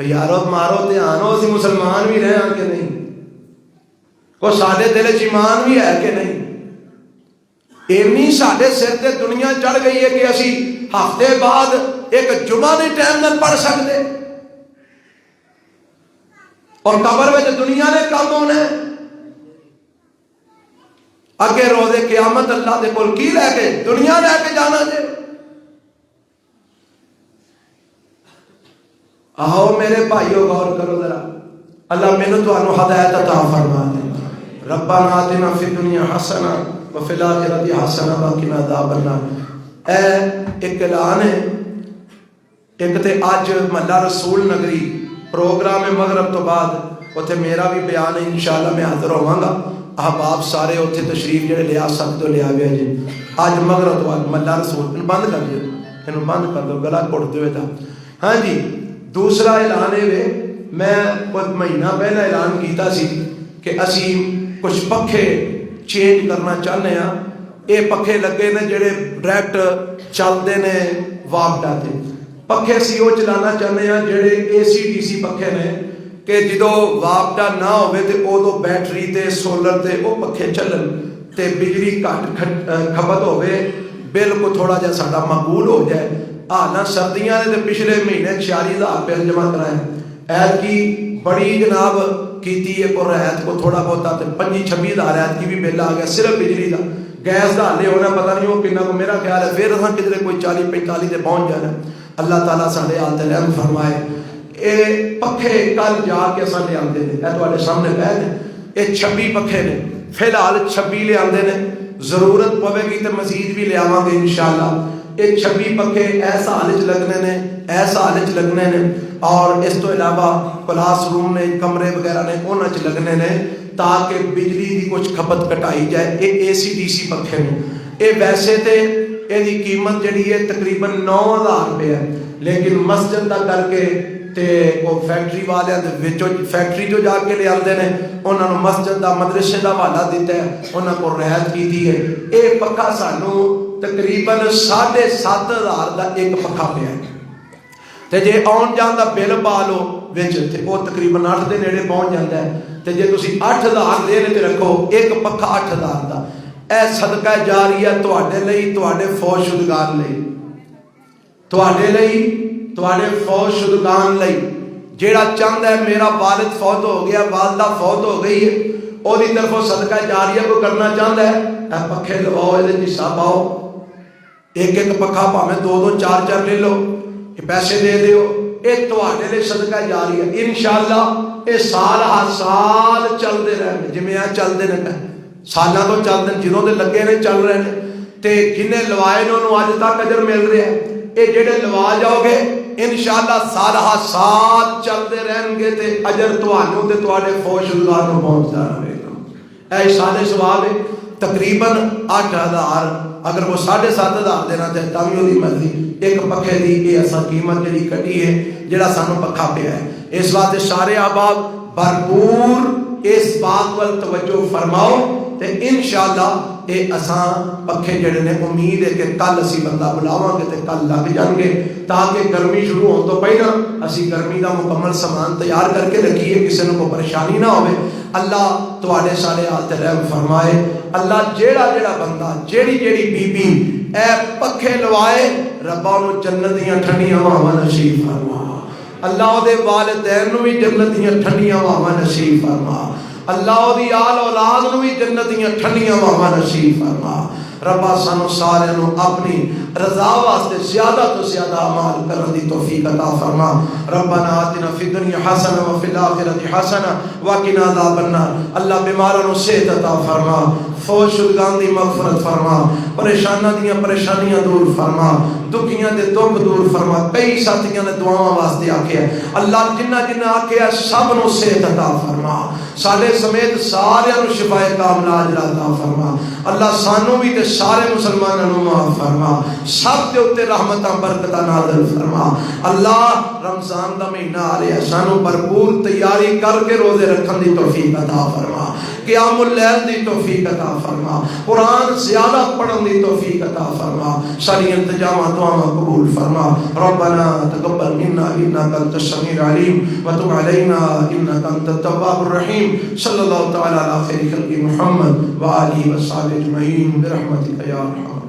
یارو مارو دھیان ہو, اسی مسلمان بھی رہے ہیں کہ نہیں, کوئی سارے دل چ ایمان بھی ہے کہ نہیں. اینی سارے سر تے دنیا چڑھ گئی ہے کہ اسی ہفتے بعد ایک جمعہ نہیں ٹائم نال پڑھ سکتے, اور قبر میں دنیا نے کم ہونا ہے. اگے روز قیامت اللہ دے کول کی لے کے دنیا لے کے جانا جے. آؤ میرے بھائیو غور کرو ذرا, اللہ مینوں تانوں ہدایت عطا فرما دے. ربنا آتنا فی الدنیا حسنہ وفی الآخرۃ حسنہ وقنا عذاب النار. اے ایک اعلان ہے, ایک تے اج محلہ رسول نگری پروگرام مغرب تو بعد اتنے میرا بھی بیان ہے, انشاءاللہ میں حاضر ہوا گا. احباب سارے اتنے تشریف جڑے لیا سکتے ہو لیا گیا جی. اج مغرب تو بعد محلہ رسول بند کر دو, یہ بند کر دو, گلا گھٹ دو. ہاں جی. دوسرا اعلان ہے, میں کچھ مہینہ پہلے اعلان کیتا سی کہ اسی کچھ پکھے چینج کرنا چاہتے ہیں. یہ پکھے لگے نے جڑے ڈائریکٹ چلتے نے واپڈا تے. پکھے سی وہ چلانا چاہتے ہیں جڑے اے سی ڈی سی پکھے نے کہ جدو واپڈا نہ ہوئے تے ادو بیٹری تے سولر تے وہ پکھے چلن تے بجلی گھٹ کھپت ہوئے, بل کو تھوڑا جا ساڈا مقبول ہو جائے. نہ سردیاں نے پچھلے مہینے 46,000 روپے جمع کرائے, ایت کی بڑی جناب کیتی ہے کو رعایت کو تھوڑا بہت 25-26,000 ایت کی بھی بل آ گیا صرف بجلی کا. گیس کا ہلے ہونا پتہ نہیں وہ کنا کو, میرا خیال ہے پھر ہاں کدھر کوئی 40-45 تے پہنچ جانا. اللہ تعالیٰ سارے حال تے رحم فرمائے. اے پکھے کل جا کے اصل لے آتے ہیں, اے تواڈے سامنے پے نے, یہ 26 پکھے نے. فی الحال 26 لے آتے ہیں, ضرورت پوے گی تو مزید بھی لے آواں گے انشاءاللہ. یہ 26 پکھے ایسا حال چ لگنے نے, ایسا حال چ لگنے نے, اور اس تو علاوہ کلاس روم نے کمرے وغیرہ نے انہاں چ لگنے نے تاکہ بجلی کی کچھ کھپت کٹائی جائے. یہ اے سی ڈی سی پکھے نے. یہ ویسے تے یہ قیمت جڑی ہے تقریباً 9,000 روپے ہے, لیکن مسجد کا کر کے تے وہ فیکٹری والے فیکٹری جو جا کے لے آتے ہیں انہوں نے مسجد دا مدرسے دا حوالہ دیتا ہے, انہوں کو رعایت کی ہے. یہ پکھا سانوں تقریباً 7,500 دا ایک پکھا پیا ہے. تے جے آن جان دا بل پا لو وچ تے وہ تقریباً 8 دے نیڑے پہنچ جاتا ہے. تے جے تسی 8,000 دے تے رکھو ایک پکھا 8,000 دا. اے صدقہ جاریہ تواڈے لئی, تواڈے فوت شدگان لئی, تواڈے لئی, تواڈے فوت شدگان لئی. جیڑا چاہتا ہے میرا والد فوت ہو گیا, والدہ فوت ہو گئی ہے, وہ دی طرفوں صدقہ جاریہ کو کرنا چاہتا ہے, اے پکھے لواؤ, یہ حصہ پاؤ. ایک ایک پکھا پاویں 2-2 4-4 لے لو, یہ پیسے دے دیو, یہ تواڈے لئی صدقہ جاریہ. انشاءاللہ یہ سال ہر سال چلتے رہنے, جویں آ چلتے رہنے سالاں تو چلتے ہیں, جنہوں دے لگے نے چل رہے ہیں. تے جنہیں لوائے نے انہوں اج تک اجر مل رہے ہیں. یہ جڑے لوا جاؤ گے انشاءاللہ سال ہر سال چلتے رہن گے تے اجر تہانوں تے تواڈے فوت شدگان نوں پہنچدا رہے گا. اے سارے ثواب ہے تقریباً 8,000. اگر وہ 7,500 دینا چاہے تاں بھی وہی مرضی. ایک پکھے دی یہ اصل قیمت جڑی کٹی ہے جڑا سانوں پکھا پیا ہے. اس واسطے سارے احباب بھرپور اس بات پر توجہ فرماؤ تے انشاءاللہ اے اساں پکھے جڑے نے امید ہے کہ کل اسی بندہ بلاواں گے تے کل لگ جان گے تاکہ گرمی شروع ہون تو پہلا اسی گرمی دا مکمل سامان تیار کر کے رکھیے, کسی نے کوئی پریشانی نہ ہوئے. اللہ تواڈے سارے حال تے رحم فرمائے. اللہ جیڑا جیڑا بندہ جیڑی جیڑی بی بی اے پکھے لوائے ربا نو جنت دیاں ٹھنڈیاں ہواواں نصیب فرما اللہ دے والدین نو بھی جنت دیاں ٹھنڈیاں ہواواں نصیب فرما اللہ دی آل اولاد نو بھی جنت دیاں ٹھنڈیاں ہواواں نصیب فرما ربا سانو سارے نو اپنی رضا واسطے زیادہ تو زیادہ اعمال کرنے دی توفیق عطا فرما ربنا آتنا فی الدنیا حسنہ وفی الآخرۃ حسنہ وقنا عذاب النار اللہ بیماراں نو صحت عطا فرما فوت شدگان دی مغفرت فرما پریشاناں دیاں پریشانیاں دور فرما دکھیاں دے دکھ دور فرما کئی ساتھیاں نے دعاواں واسطے آکھیا اللہ جنہ آکھیا سب نو صحت عطا فرما سارے سمیت سارے نو شفائے کاملہ عطا فرما اللہ سانو بھی تے سارے مسلمانوں نو معاف فرما سب دے اوتے رحمتاں برکتاں نازل فرما اللہ رمضان دا مہینہ آ رہا ہے سانو بھرپور تیاری کر کے روزے رکھن دی توفیق عطا فرما قیام اللیل دی توفیق عطا فرما قرآن زیادہ پڑھن دی توفیق عطا فرما ساری انتظامات دعاواں قبول فرما ربنا تقبل منا انک انت السمیع العلیم وتب علینا انک انت التواب الرحیم صلی اللہ تعالی علی خیر خلق محمد وآلہ وصحبہ اجمعین برحمتک یا ارحم